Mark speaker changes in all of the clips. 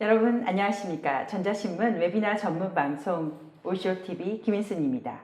Speaker 1: 여러분 안녕하십니까. 전자신문 웨비나 전문 방송 올쇼TV 김인순입니다.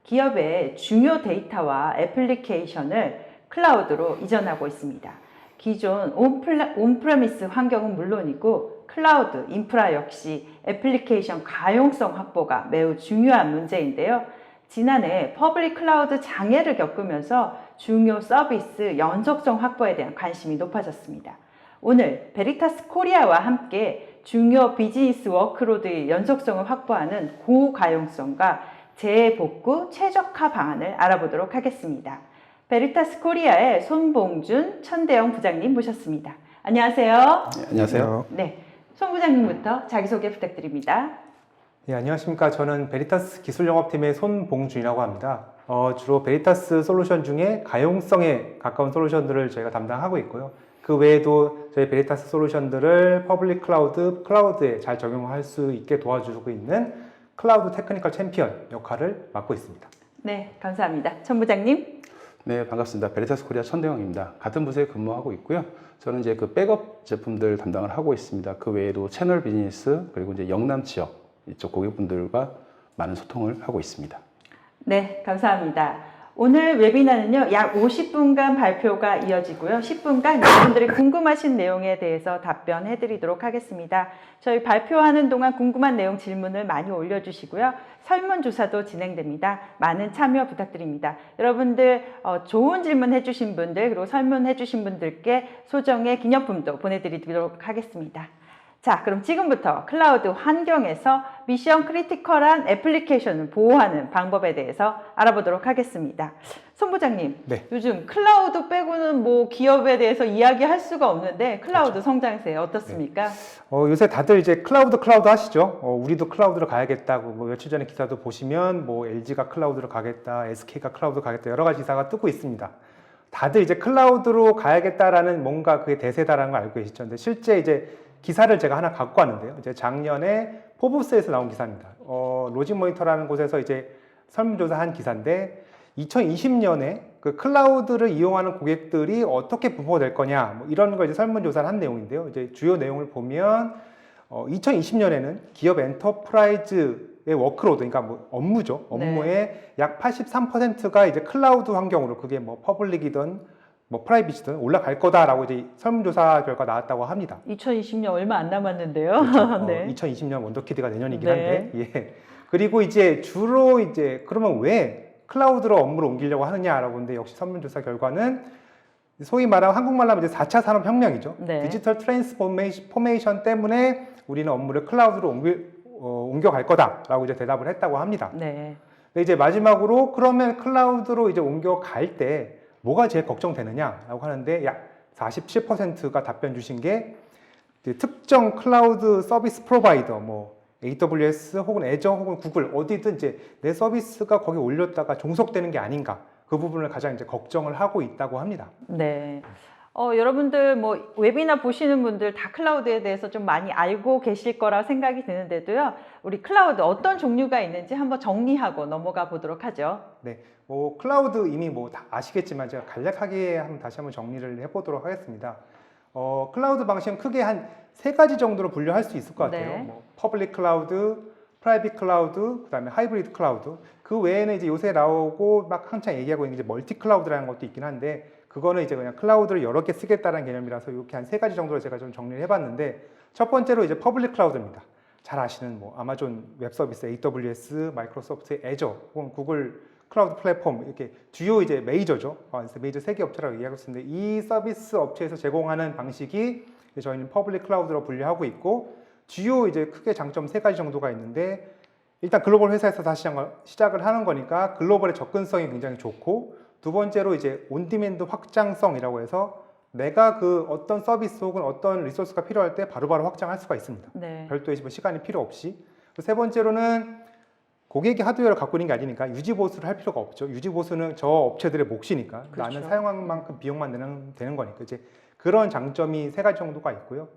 Speaker 1: 기업의 중요 데이터와 애플리케이션을 클라우드로 이전하고 있습니다. 기존 온프레미스 환경은 물론이고 클라우드 인프라 역시 애플리케이션 가용성 확보가 매우 중요한 문제인데요. 지난해 퍼블릭 클라우드 장애를 겪으면서 중요 서비스 연속성 확보에 대한 관심이 높아졌습니다. 오늘 베리타스 코리아와 함께 중요 비즈니스 워크로드의 연속성을 확보하는 고가용성과 재복구 최적화 방안을 알아보도록 하겠습니다. 베리타스 코리아의 손봉준 천대영 부장님 모셨습니다. 안녕하세요.
Speaker 2: 네, 안녕하세요.
Speaker 1: 네, 손 부장님부터 자기소개 부탁드립니다.
Speaker 3: 네, 안녕하십니까. 저는 베리타스 기술영업팀의 손봉준이라고 합니다. 주로 베리타스 솔루션 중에 가용성에 가까운 솔루션들을 저희가 담당하고 있고요. 그 외에도 저희 베리타스 솔루션들을 퍼블릭 클라우드에 잘 적용할 수 있게 도와주고 있는 클라우드 테크니컬 챔피언 역할을 맡고 있습니다.
Speaker 1: 네, 감사합니다. 천 부장님.
Speaker 2: 네, 반갑습니다. 베리타스 코리아 천대영입니다. 같은 부서에 근무하고 있고요. 저는 이제 그 백업 제품들 담당을 하고 있습니다. 그 외에도 채널 비즈니스 그리고 이제 영남 지역 이쪽 고객분들과 많은 소통을 하고 있습니다.
Speaker 1: 네, 감사합니다. 오늘 웨비나는요, 약 50분간 발표가 이어지고요. 10분간 여러분들이 궁금하신 내용에 대해서 답변해 드리도록 하겠습니다. 저희 발표하는 동안 궁금한 내용 질문을 많이 올려주시고요. 설문조사도 진행됩니다. 많은 참여 부탁드립니다. 여러분들 좋은 질문 해주신 분들 그리고 설문해 주신 분들께 소정의 기념품도 보내드리도록 하겠습니다. 자, 그럼 지금부터 클라우드 환경에서 미션 크리티컬한 애플리케이션을 보호하는 방법에 대해서 알아보도록 하겠습니다. 손 부장님,
Speaker 3: 네.
Speaker 1: 요즘 클라우드 빼고는 뭐 기업에 대해서 이야기할 수가 없는데 클라우드
Speaker 3: 그렇죠.
Speaker 1: 성장세 어떻습니까?
Speaker 3: 네. 요새 다들 이제 클라우드 하시죠. 우리도 클라우드로 가야겠다고 뭐 며칠 전에 기사도 보시면 뭐 LG가 클라우드로 가겠다, SK가 클라우드로 가겠다 여러 가지 기사가 뜨고 있습니다. 다들 이제 클라우드로 가야겠다라는 뭔가 그게 대세다라는 걸 알고 계시죠. 근데 실제 이제 기사를 제가 하나 갖고 왔는데요. 이제 작년에 포브스에서 나온 기사입니다. 로직 모니터라는 곳에서 이제 설문조사한 기사인데 2020년에 그 클라우드를 이용하는 고객들이 어떻게 분포될 거냐 뭐 이런 걸 이제 설문조사를 한 내용인데요. 이제 주요 내용을 보면 2020년에는 기업 엔터프라이즈의 워크로드, 그러니까 뭐 업무죠. 업무의
Speaker 1: 네.
Speaker 3: 약 83%가 이제 클라우드 환경으로 그게 뭐 퍼블릭이든 뭐 프라이빗이든 올라갈 거다라고 이제 설문조사 결과 나왔다고 합니다.
Speaker 1: 2020년 얼마 안 남았는데요.
Speaker 3: 그렇죠.
Speaker 1: 네.
Speaker 3: 2020년 원더키드가 내년이긴
Speaker 1: 네.
Speaker 3: 한데, 예. 그리고 이제 주로 이제 그러면 왜 클라우드로 업무를 옮기려고 하느냐라고 하는데 역시 설문조사 결과는 소위 말하면 한국말로 하면 이제 4차 산업혁명이죠.
Speaker 1: 네.
Speaker 3: 디지털 트랜스포메이션 때문에 우리는 업무를 클라우드로 옮겨갈 거다라고 이제 대답을 했다고 합니다.
Speaker 1: 네.
Speaker 3: 근데 이제 마지막으로 그러면 클라우드로 이제 옮겨갈 때 뭐가 제일 걱정되느냐라고 하는데 약 47%가 답변 주신 게 특정 클라우드 서비스 프로바이더 뭐 AWS 혹은 애저 혹은 구글 어디든 이제 내 서비스가 거기 올렸다가 종속되는 게 아닌가 그 부분을 가장 이제 걱정을 하고 있다고 합니다.
Speaker 1: 네. 여러분들 뭐 웨비나 보시는 분들 다 클라우드에 대해서 좀 많이 알고 계실 거라 생각이 드는데도요. 우리 클라우드 어떤 종류가 있는지 한번 정리하고 넘어가 보도록 하죠.
Speaker 3: 네. 뭐 클라우드 이미 뭐 다 아시겠지만 제가 간략하게 다시 한번 정리를 해보도록 하겠습니다. 클라우드 방식은 크게 한 3가지 정도로 분류할 수 있을 것 같아요.
Speaker 1: 네.
Speaker 3: 뭐 퍼블릭 클라우드, 프라이빗 클라우드, 그다음에 하이브리드 클라우드. 그 외에는 이제 요새 나오고 막 한창 얘기하고 있는 이제 멀티 클라우드라는 것도 있긴 한데 그거는 이제 그냥 클라우드를 여러 개 쓰겠다는 개념이라서 이렇게 한 3가지 정도로 제가 좀 정리를 해봤는데 첫 번째로 이제 퍼블릭 클라우드입니다. 잘 아시는 뭐 아마존 웹 서비스, AWS, 마이크로소프트, 애저 혹은 구글 클라우드 플랫폼 이렇게 주요 이제 메이저죠. 메이저 3개 업체라고 얘기하고 있는데 이 서비스 업체에서 제공하는 방식이 저희는 퍼블릭 클라우드로 분류하고 있고 주요 이제 크게 장점 3가지 정도가 있는데 일단 글로벌 회사에서 다시 시작을 하는 거니까 글로벌의 접근성이 굉장히 좋고 두 번째로 이제 온디맨드 확장성이라고 해서 내가 그 어떤 서비스 혹은 어떤 리소스가 필요할 때 바로바로 확장할 수가 있습니다.
Speaker 1: 네.
Speaker 3: 별도의 시간이 필요 없이. 세 번째로는 고객이 하드웨어를 갖고 있는 게 아니니까 유지보수를 할 필요가 없죠. 유지보수는 저 업체들의 몫이니까
Speaker 1: 그렇죠.
Speaker 3: 나는 사용한 만큼 비용만 되는 거니까 이제 그런 장점이 3가지 정도가 있고요.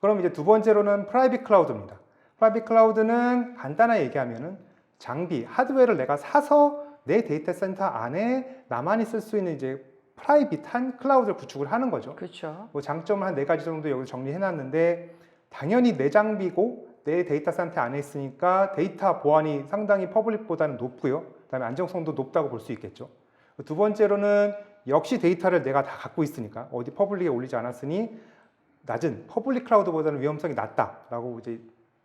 Speaker 3: 그럼 이제 두 번째로는 프라이빗 클라우드입니다. 프라이빗 클라우드는 간단하게 얘기하면은 장비, 하드웨어를 내가 사서 내 데이터 센터 안에 나만이 쓸 수 있는 이제 프라이빗한 클라우드를 구축을 하는 거죠.
Speaker 1: 그렇죠.
Speaker 3: 뭐 장점을 한 4가지 정도 여기 정리해 놨는데 당연히 내 장비고 내 데이터 센터 안에 있으니까 데이터 보안이 상당히 퍼블릭보다는 높고요. 그다음에 안정성도 높다고 볼 수 있겠죠. 두 번째로는 역시 데이터를 내가 다 갖고 있으니까 어디 퍼블릭에 올리지 않았으니 낮은 퍼블릭 클라우드보다는 위험성이 낮다라고 이제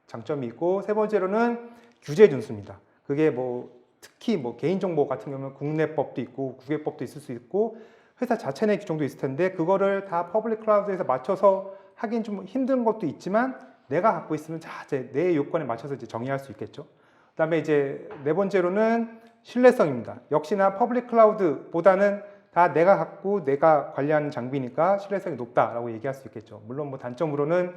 Speaker 3: 장점이 있고, 세 번째로는 규제 준수입니다. 그게 뭐 특히 뭐 개인정보 같은 경우는 국내법도 있고 국외법도 있을 수 있고 회사 자체 내 규정도 있을 텐데 그거를 다 퍼블릭 클라우드에서 맞춰서 하긴 좀 힘든 것도 있지만 내가 갖고 있으면 이제 내 요건에 맞춰서 이제 정의할 수 있겠죠. 그다음에 이제 네 번째로는 신뢰성입니다. 역시나 퍼블릭 클라우드보다는 다 내가 갖고 내가 관리하는 장비니까 신뢰성이 높다라고 얘기할 수 있겠죠. 물론 뭐 단점으로는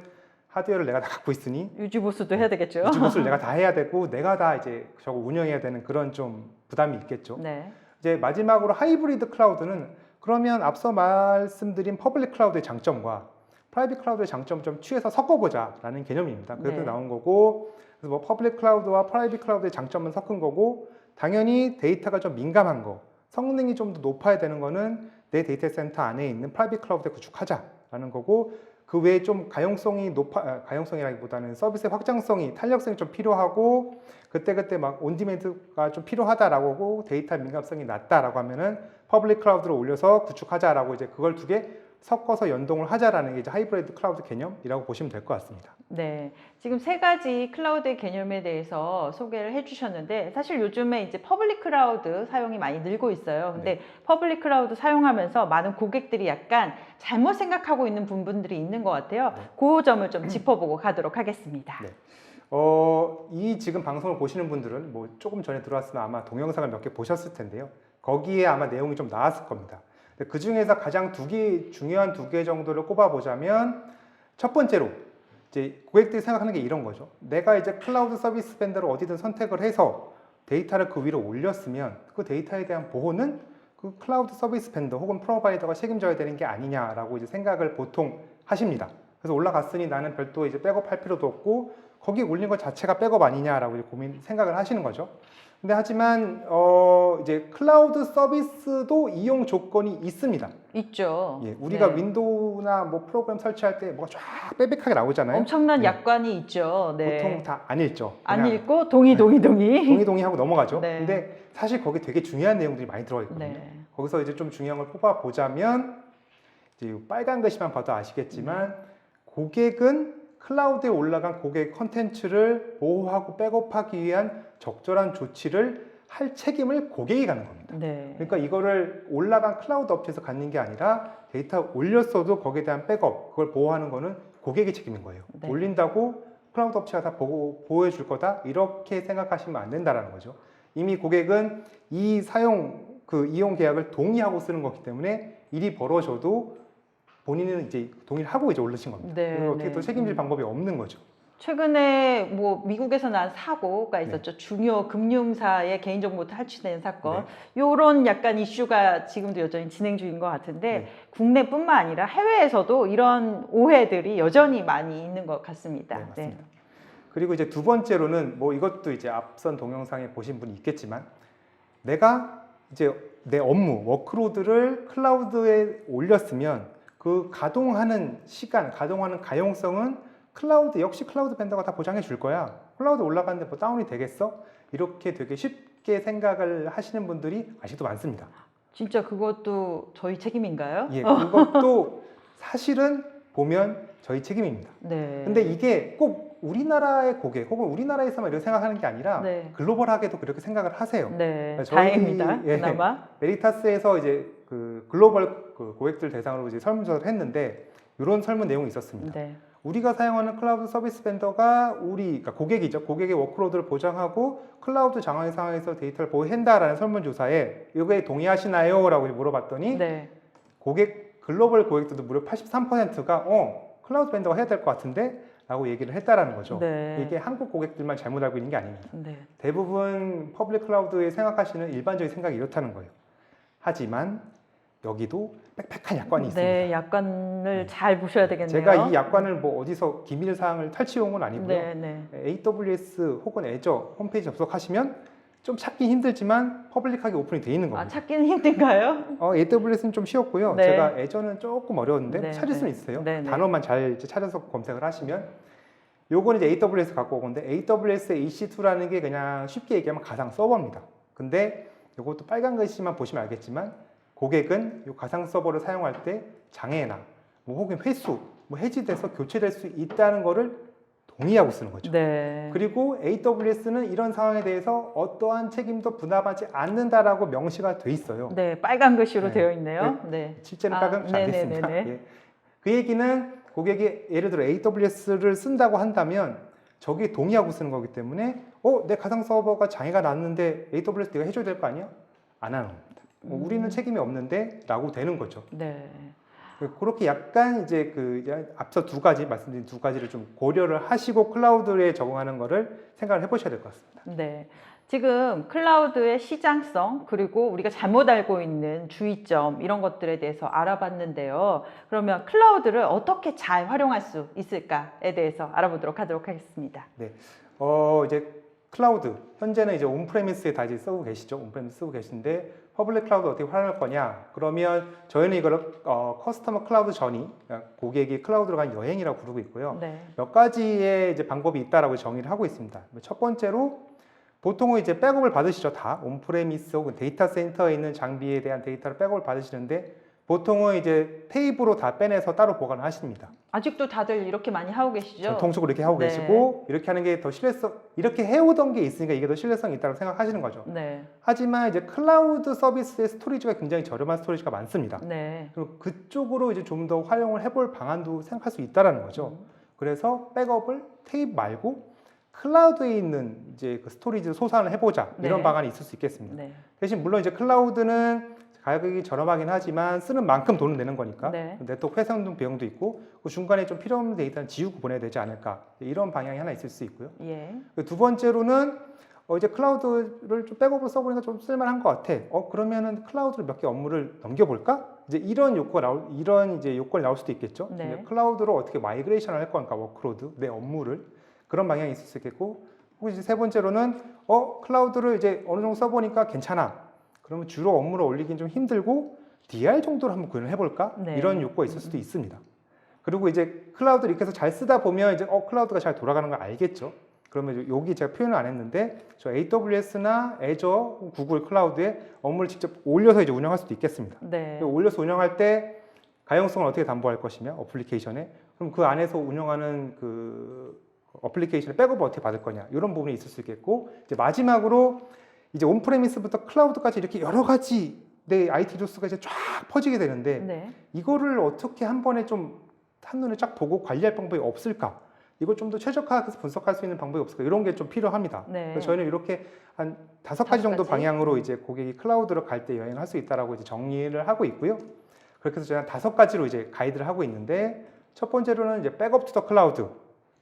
Speaker 3: 하드웨어를 내가 다 갖고 있으니
Speaker 1: 유지보수도 해야 되겠죠.
Speaker 3: 유지보수를 내가 다 해야 되고 내가 다 이제 저거 운영해야 되는 그런 좀 부담이 있겠죠.
Speaker 1: 네.
Speaker 3: 이제 마지막으로 하이브리드 클라우드는 그러면 앞서 말씀드린 퍼블릭 클라우드의 장점과 프라이빗 클라우드의 장점을 좀 취해서 섞어보자라는 개념입니다. 그래서
Speaker 1: 네.
Speaker 3: 나온 거고, 그래서 뭐 퍼블릭 클라우드와 프라이빗 클라우드의 장점은 섞은 거고, 당연히 데이터가 좀 민감한 거, 성능이 좀 더 높아야 되는 거는 내 데이터 센터 안에 있는 프라이빗 클라우드에 구축하자라는 거고, 그 외에 좀 가용성이라기보다는 서비스의 확장성이, 탄력성이 좀 필요하고, 그때 막 온디맨드가 좀 필요하다라고 하고, 데이터 민감성이 낮다라고 하면은 퍼블릭 클라우드로 올려서 구축하자라고 이제 그걸 두 개 섞어서 연동을 하자라는 게 이제 하이브리드 클라우드 개념이라고 보시면 될 것 같습니다.
Speaker 1: 네, 지금 세 가지 클라우드의 개념에 대해서 소개를 해주셨는데 사실 요즘에 이제 퍼블릭 클라우드 사용이 많이 늘고 있어요. 근데 퍼블릭 클라우드 사용하면서 많은 고객들이 약간 잘못 생각하고 있는 부분들이 있는 것 같아요. 그 점을 좀 짚어보고 가도록 하겠습니다.
Speaker 3: 네. 이 지금 방송을 보시는 분들은 뭐 조금 전에 들어왔으면 아마 동영상을 몇 개 보셨을 텐데요. 거기에 아마 내용이 좀 나왔을 겁니다. 그 중에서 가장 중요한 두 개 정도를 꼽아보자면, 첫 번째로 이제 고객들이 생각하는 게 이런 거죠. 내가 이제 클라우드 서비스 벤더를 어디든 선택을 해서 데이터를 그 위로 올렸으면 그 데이터에 대한 보호는 그 클라우드 서비스 벤더 혹은 프로바이더가 책임져야 되는 게 아니냐라고 이제 생각을 보통 하십니다. 그래서 올라갔으니 나는 별도 이제 백업할 필요도 없고 거기 올린 것 자체가 백업 아니냐라고 이제 생각을 하시는 거죠. 근데 하지만 이제 클라우드 서비스도 이용 조건이 있습니다.
Speaker 1: 있죠.
Speaker 3: 예, 우리가
Speaker 1: 네.
Speaker 3: 윈도우나 뭐 프로그램 설치할 때 뭐가 쫙 빽빽하게 나오잖아요.
Speaker 1: 엄청난
Speaker 3: 네.
Speaker 1: 약관이 있죠. 네.
Speaker 3: 보통 다 안 읽죠.
Speaker 1: 안
Speaker 3: 그냥
Speaker 1: 읽고 동의.
Speaker 3: 동의 하고 넘어가죠.
Speaker 1: 네.
Speaker 3: 근데 사실 거기 되게 중요한 내용들이 많이 들어가 있거든요.
Speaker 1: 네.
Speaker 3: 거기서 이제 좀 중요한 걸 뽑아 보자면 이제 빨간 글씨만 봐도 아시겠지만 고객은 클라우드에 올라간 고객 컨텐츠를 보호하고 백업하기 위한 적절한 조치를 할 책임을 고객이 갖는 겁니다.
Speaker 1: 네.
Speaker 3: 그러니까 이거를 올라간 클라우드 업체에서 갖는 게 아니라 데이터 올렸어도 거기에 대한 백업, 그걸 보호하는 거는 고객의 책임인 거예요.
Speaker 1: 네.
Speaker 3: 올린다고 클라우드 업체가 다 보호해 줄 거다? 이렇게 생각하시면 안 된다는 거죠. 이미 고객은 이 이용 계약을 동의하고 쓰는 거기 때문에 일이 벌어져도 본인은 이제 동의를 하고 이제 올리신 겁니다.
Speaker 1: 네,
Speaker 3: 그래서 어떻게
Speaker 1: 네.
Speaker 3: 또 책임질 방법이 없는 거죠.
Speaker 1: 최근에 뭐 미국에서 난 사고가 있었죠. 중요 금융사의 개인정보 탈취된 사건. 요런 약간 이슈가 지금도 여전히 진행 중인 것 같은데 국내뿐만 아니라 해외에서도 이런 오해들이 여전히 많이 있는 것 같습니다.
Speaker 3: 네, 맞습니다. 그리고 이제 두 번째로는 뭐 이것도 이제 앞선 동영상에 보신 분이 있겠지만 내가 이제 내 업무, 워크로드를 클라우드에 올렸으면 그 가동하는 시간, 가동하는 가용성은 역시 클라우드 벤더가 다 보장해 줄 거야. 클라우드 올라가는데 뭐 다운이 되겠어? 이렇게 되게 쉽게 생각을 하시는 분들이 아직도 많습니다.
Speaker 1: 진짜 그것도 저희 책임인가요?
Speaker 3: 예, 그것도 사실은 보면 저희 책임입니다.
Speaker 1: 네.
Speaker 3: 근데 이게 꼭 우리나라의 고객 혹은 우리나라에서만 이렇게 생각하는 게 아니라
Speaker 1: 네.
Speaker 3: 글로벌하게도 그렇게 생각을 하세요.
Speaker 1: 네.
Speaker 3: 저희,
Speaker 1: 다행입니다.
Speaker 3: 예,
Speaker 1: 그나마.
Speaker 3: 메리타스에서 이제 그 글로벌 그 고객들 대상으로 이제 설문조사를 했는데 이런 설문 내용이 있었습니다.
Speaker 1: 네.
Speaker 3: 우리가 사용하는 클라우드 서비스 벤더가 그러니까 고객이죠. 고객의 워크로드를 보장하고 클라우드 장애 상황에서 데이터를 보호한다라는 설문조사에 이거에 동의하시나요? 라고 물어봤더니
Speaker 1: 네.
Speaker 3: 글로벌 고객들도 무려 83%가 클라우드 벤더가 해야 될 것 같은데? 라고 얘기를 했다라는 거죠.
Speaker 1: 네.
Speaker 3: 이게 한국 고객들만 잘못 알고 있는 게 아닙니다.
Speaker 1: 네.
Speaker 3: 대부분 퍼블릭 클라우드에 생각하시는 일반적인 생각이 이렇다는 거예요. 하지만 여기도 빽빽한 약관이 있습니다.
Speaker 1: 네, 약관을 잘 보셔야 되겠네요.
Speaker 3: 제가 이 약관을 뭐 어디서 기밀 사항을 탈취해온 건 아니고요.
Speaker 1: 네, 네.
Speaker 3: AWS 혹은 애저 홈페이지 접속하시면 좀 찾기 힘들지만 퍼블릭하게 오픈이 돼 있는
Speaker 1: 아,
Speaker 3: 겁니다.
Speaker 1: 찾기는 힘든가요?
Speaker 3: AWS는 좀 쉬웠고요.
Speaker 1: 네.
Speaker 3: 제가 애저는 조금 어려운데
Speaker 1: 네,
Speaker 3: 찾을
Speaker 1: 네.
Speaker 3: 수는 있어요.
Speaker 1: 네, 네.
Speaker 3: 단어만 잘 이제 찾아서 검색을 하시면 요거는 이제 AWS 갖고 온 건데 AWS의 EC2라는 게 그냥 쉽게 얘기하면 가상 서버입니다. 근데 요것도 빨간 글씨만 보시면 알겠지만 고객은 이 가상 서버를 사용할 때 장애나 뭐 혹은 회수, 뭐 해지돼서 교체될 수 있다는 거를 동의하고 쓰는 거죠.
Speaker 1: 네.
Speaker 3: 그리고 AWS는 이런 상황에 대해서 어떠한 책임도 부담하지 않는다라고 명시가 돼 있어요.
Speaker 1: 네, 빨간 글씨로
Speaker 3: 네.
Speaker 1: 되어 있네요. 네.
Speaker 3: 실제는
Speaker 1: 아,
Speaker 3: 빨간 글씨 안 됐습니다.
Speaker 1: 네네네네.
Speaker 3: 예. 그 얘기는 고객이 예를 들어 AWS를 쓴다고 한다면 저기 동의하고 쓰는 거기 때문에 내 가상 서버가 장애가 났는데 AWS 내가 해줘야 될 거 아니야? 안 하는 겁니다. 우리는 책임이 없는데 라고 되는 거죠.
Speaker 1: 네.
Speaker 3: 그렇게 약간 이제 앞서 두 가지 말씀드린 두 가지를 좀 고려를 하시고 클라우드에 적응하는 거를 생각을 해보셔야 될 것 같습니다.
Speaker 1: 네. 지금 클라우드의 시장성 그리고 우리가 잘못 알고 있는 주의점 이런 것들에 대해서 알아봤는데요. 그러면 클라우드를 어떻게 잘 활용할 수 있을까에 대해서 알아보도록 하도록 하겠습니다.
Speaker 3: 네. 이제 클라우드 현재는 이제 온프레미스에 다 이제 쓰고 계시죠. 온프레미스 쓰고 계신데 퍼블릭 클라우드 어떻게 활용할 거냐? 그러면 저희는 이걸 커스터머 클라우드 전이 고객이 클라우드로 간 여행이라고 부르고 있고요.
Speaker 1: 네.
Speaker 3: 몇 가지의 이제 방법이 있다라고 정의를 하고 있습니다. 첫 번째로 보통은 이제 백업을 받으시죠. 다 온프레미스 혹은 데이터 센터에 있는 장비에 대한 데이터를 백업을 받으시는데 보통은 이제 테이프로 다 빼내서 따로 보관을 하십니다.
Speaker 1: 아직도 다들 이렇게 많이 하고 계시죠?
Speaker 3: 전통적으로 이렇게 하고
Speaker 1: 네.
Speaker 3: 계시고 이렇게 하는 게 더 신뢰성, 이렇게 해오던 게 있으니까 이게 더 신뢰성이 있다고 생각하시는 거죠.
Speaker 1: 네.
Speaker 3: 하지만 이제 클라우드 서비스의 스토리지가 굉장히 저렴한 스토리지가 많습니다.
Speaker 1: 네.
Speaker 3: 그리고 그쪽으로 이제 좀 더 활용을 해볼 방안도 생각할 수 있다라는 거죠. 그래서 백업을 테이프 말고 클라우드에 있는 이제 그 스토리지를 소산을 해보자 이런
Speaker 1: 네.
Speaker 3: 방안이 있을 수 있겠습니다.
Speaker 1: 네.
Speaker 3: 대신 물론 이제 클라우드는 가격이 저렴하긴 하지만 쓰는 만큼 돈을 내는 거니까
Speaker 1: 네.
Speaker 3: 네트워크 회선 비용도 있고 그 중간에 좀 필요 없는 데이터는 지우고 보내야 되지 않을까 이런 방향이 하나 있을 수 있고요.
Speaker 1: 예.
Speaker 3: 두 번째로는 이제 클라우드를 좀 백업으로 써보니까 좀 쓸만한 것 같아. 그러면은 클라우드로 몇 개 업무를 넘겨볼까? 이제 이런 요건이 나올 수도 있겠죠.
Speaker 1: 네.
Speaker 3: 이제 클라우드로 어떻게 마이그레이션을 할 건가, 워크로드 내 업무를 그런 방향이 있을 수 있겠고, 혹은 이제 세 번째로는 클라우드를 이제 어느 정도 써보니까 괜찮아. 그러면 주로 업무를 올리긴 좀 힘들고 DR 정도로 한번 구현을 해볼까?
Speaker 1: 네.
Speaker 3: 이런 욕구가 있을 수도 있습니다. 그리고 이제 클라우드를 이렇게 해서 잘 쓰다 보면 이제 클라우드가 잘 돌아가는 걸 알겠죠. 그러면 여기 제가 표현을 안 했는데 저 AWS나 애저, 구글 클라우드에 업무를 직접 올려서 이제 운영할 수도 있겠습니다.
Speaker 1: 네.
Speaker 3: 올려서 운영할 때 가용성을 어떻게 담보할 것이며 어플리케이션에 그럼 그 안에서 운영하는 그 어플리케이션의 백업을 어떻게 받을 거냐 이런 부분이 있을 수 있겠고 이제 마지막으로 이제 온프레미스부터 클라우드까지 이렇게 여러 가지 내 IT 리소스가 이제 쫙 퍼지게 되는데
Speaker 1: 네.
Speaker 3: 이거를 어떻게 한 번에 좀 한눈에 쫙 보고 관리할 방법이 없을까? 이걸 좀 더 최적화해서 분석할 수 있는 방법이 없을까? 이런 게 좀 필요합니다.
Speaker 1: 네.
Speaker 3: 그래서 저희는 이렇게 한 5가지 정도
Speaker 1: 5가지?
Speaker 3: 방향으로 이제 고객이 클라우드로 갈 때 여행을 할 수 있다라고 이제 정리를 하고 있고요. 그렇게 해서 저희는 5가지로 이제 가이드를 하고 있는데 첫 번째로는 이제 백업 투 더 클라우드.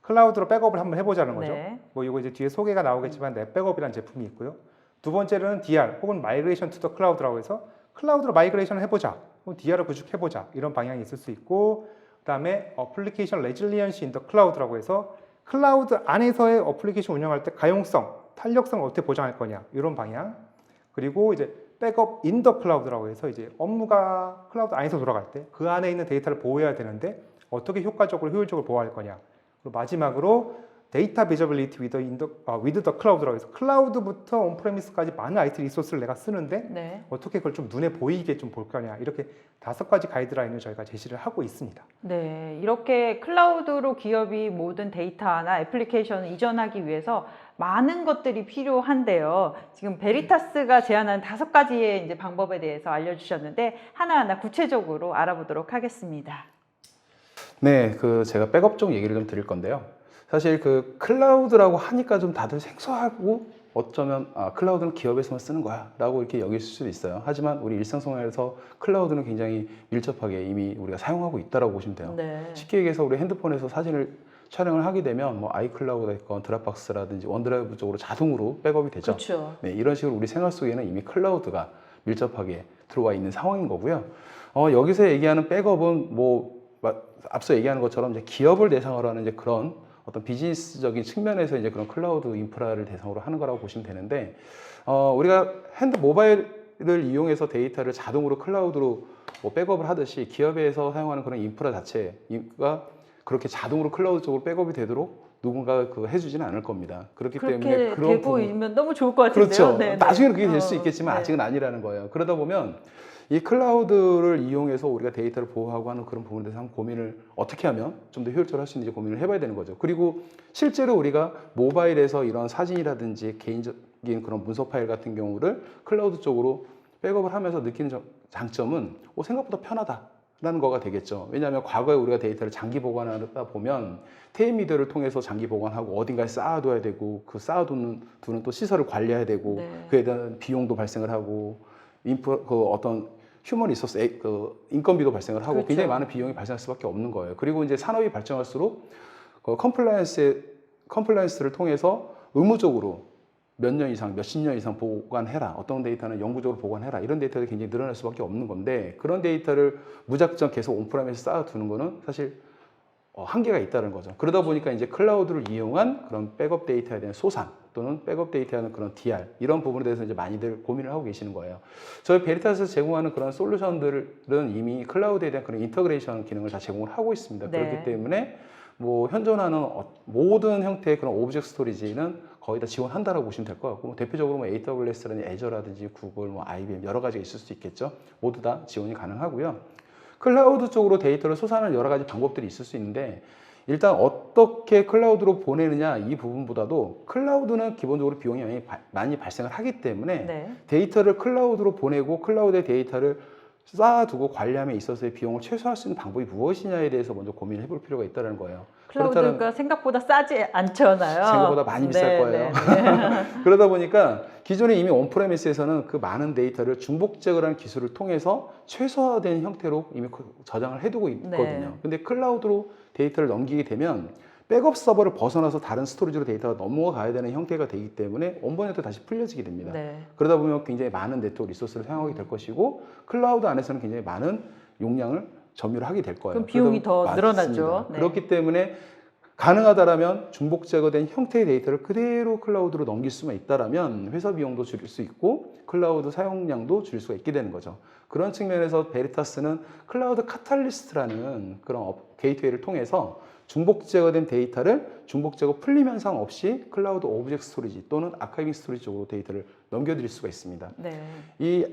Speaker 3: 클라우드로 백업을 한번 해보자는 거죠.
Speaker 1: 네.
Speaker 3: 뭐 이거 이제 뒤에 소개가 나오겠지만 넷백업이라는 제품이 있고요. 두 번째로는 DR 혹은 마이그레이션 투 더 클라우드라고 해서 클라우드로 마이그레이션을 해보자. 혹은 DR을 구축해보자. 이런 방향이 있을 수 있고 그다음에 어플리케이션 레질리언시 인 더 클라우드라고 해서 클라우드 안에서의 어플리케이션 운영할 때 가용성, 탄력성을 어떻게 보장할 거냐 이런 방향. 그리고 이제 백업 인 더 클라우드라고 해서 이제 업무가 클라우드 안에서 돌아갈 때 그 안에 있는 데이터를 보호해야 되는데 어떻게 효과적으로 효율적으로 보호할 거냐. 그리고 마지막으로 데이터 비저빌리티 with the cloud라고 해서 클라우드부터 온프레미스까지 많은 IT 리소스를 내가 쓰는데
Speaker 1: 네.
Speaker 3: 어떻게 그걸 좀 눈에 보이게 좀 볼 거냐 이렇게 5가지 가이드라인을 저희가 제시를 하고 있습니다.
Speaker 1: 네, 이렇게 클라우드로 기업이 모든 데이터나 애플리케이션을 이전하기 위해서 많은 것들이 필요한데요. 지금 베리타스가 제안한 5가지의 이제 방법에 대해서 알려주셨는데 하나하나 구체적으로 알아보도록 하겠습니다.
Speaker 2: 네, 제가 백업 쪽 얘기를 좀 드릴 건데요. 사실 클라우드라고 하니까 좀 다들 생소하고 어쩌면 클라우드는 기업에서만 쓰는 거야 라고 이렇게 여길 수도 있어요. 하지만 우리 일상생활에서 클라우드는 굉장히 밀접하게 이미 우리가 사용하고 있다고 보시면 돼요.
Speaker 1: 네.
Speaker 2: 쉽게 얘기해서 우리 핸드폰에서 사진을 촬영을 하게 되면 뭐 아이클라우드가 있건 드랍박스라든지 원드라이브 쪽으로 자동으로 백업이 되죠.
Speaker 1: 그렇죠.
Speaker 2: 네, 이런 식으로 우리 생활 속에는 이미 클라우드가 밀접하게 들어와 있는 상황인 거고요. 여기서 얘기하는 백업은 앞서 얘기하는 것처럼 이제 기업을 대상으로 하는 이제 그런 어떤 비즈니스적인 측면에서 이제 그런 클라우드 인프라를 대상으로 하는 거라고 보시면 되는데, 우리가 모바일을 이용해서 데이터를 자동으로 클라우드로 백업을 하듯이 기업에서 사용하는 그런 인프라 자체가 그렇게 자동으로 클라우드 쪽으로 백업이 되도록 누군가 그 해주지는 않을 겁니다. 그렇기 때문에
Speaker 1: 그렇게
Speaker 2: 그런
Speaker 1: 되고
Speaker 2: 부분,
Speaker 1: 있으면 너무 좋을 것 같은데요.
Speaker 2: 그렇죠.
Speaker 1: 네, 네.
Speaker 2: 나중에는 그게 될 수 있겠지만
Speaker 1: 네.
Speaker 2: 아직은 아니라는 거예요. 그러다 보면 이 클라우드를 이용해서 우리가 데이터를 보호하고 하는 그런 부분에 대해서 한번 고민을 어떻게 하면 좀 더 효율적으로 할 수 있는지 고민을 해봐야 되는 거죠. 그리고 실제로 우리가 모바일에서 이런 사진이라든지 개인적인 그런 문서 파일 같은 경우를 클라우드 쪽으로 백업을 하면서 느끼는 장점은 생각보다 편하다라는 거가 되겠죠. 왜냐하면 과거에 우리가 데이터를 장기 보관하다 보면 테이프 미디어를 통해서 장기 보관하고 어딘가에 쌓아둬야 되고 그 쌓아두는 또 시설을 관리해야 되고
Speaker 1: 네.
Speaker 2: 그에 대한 비용도 발생을 하고 그 어떤 휴먼 리소스 인건비도 발생을 하고
Speaker 1: 그렇죠.
Speaker 2: 굉장히 많은 비용이 발생할 수밖에 없는 거예요. 그리고 이제 산업이 발전할수록 그 컴플라이언스를 통해서 의무적으로 몇 년 이상, 몇십 년 이상 보관해라. 어떤 데이터는 영구적으로 보관해라. 이런 데이터들이 굉장히 늘어날 수밖에 없는 건데 그런 데이터를 무작정 계속 온프라임에서 쌓아두는 거는 사실 한계가 있다는 거죠. 그러다 보니까 이제 클라우드를 이용한 그런 백업 데이터에 대한 소산 또는 백업 데이터에 대한 그런 DR 이런 부분에 대해서 이제 많이들 고민을 하고 계시는 거예요. 저희 베리타스에서 제공하는 그런 솔루션들은 이미 클라우드에 대한 그런 인터그레이션 기능을 다 제공을 하고 있습니다.
Speaker 1: 네.
Speaker 2: 그렇기 때문에 뭐 현존하는 모든 형태의 그런 오브젝트 스토리지는 거의 다 지원한다라고 보시면 될 것 같고 대표적으로 뭐 AWS라든지 애저라든지 구글, 뭐 IBM 여러 가지가 있을 수 있겠죠. 모두 다 지원이 가능하고요. 클라우드 쪽으로 데이터를 소산하는 여러 가지 방법들이 있을 수 있는데 일단 어떻게 클라우드로 보내느냐 이 부분보다도 클라우드는 기본적으로 비용이 많이 발생을 하기 때문에
Speaker 1: 네.
Speaker 2: 데이터를 클라우드로 보내고 클라우드의 데이터를 쌓아두고 관리함에 있어서의 비용을 최소화할 수 있는 방법이 무엇이냐에 대해서 먼저 고민을 해볼 필요가 있다는 거예요.
Speaker 1: 클라우드가 생각보다 싸지 않잖아요.
Speaker 2: 생각보다 많이 비쌀 거예요. 그러다 보니까 기존에 이미 온프레미스에서는 그 많은 데이터를 중복 제거라는 기술을 통해서 최소화된 형태로 이미 저장을 해두고 있거든요.
Speaker 1: 네.
Speaker 2: 근데 클라우드로 데이터를 넘기게 되면 백업 서버를 벗어나서 다른 스토리지로 데이터가 넘어가야 되는 형태가 되기 때문에 원본에도 다시 풀려지게 됩니다.
Speaker 1: 네.
Speaker 2: 그러다 보면 굉장히 많은 네트워크 리소스를 사용하게 될 것이고 클라우드 안에서는 굉장히 많은 용량을 점유를 하게 될 거예요.
Speaker 1: 그럼 비용이 더 늘어나죠. 네.
Speaker 2: 그렇기 때문에 가능하다라면 중복 제거된 형태의 데이터를 그대로 클라우드로 넘길 수만 있다라면 회사 비용도 줄일 수 있고 클라우드 사용량도 줄일 수가 있게 되는 거죠. 그런 측면에서 베리타스는 클라우드 카탈리스트라는 그런 게이트웨이를 통해서 중복 제거된 데이터를 중복 제거 풀림 현상 없이 클라우드 오브젝트 스토리지 또는 아카이빙 스토리지 쪽으로 데이터를 넘겨드릴 수가 있습니다.
Speaker 1: 네.
Speaker 2: 이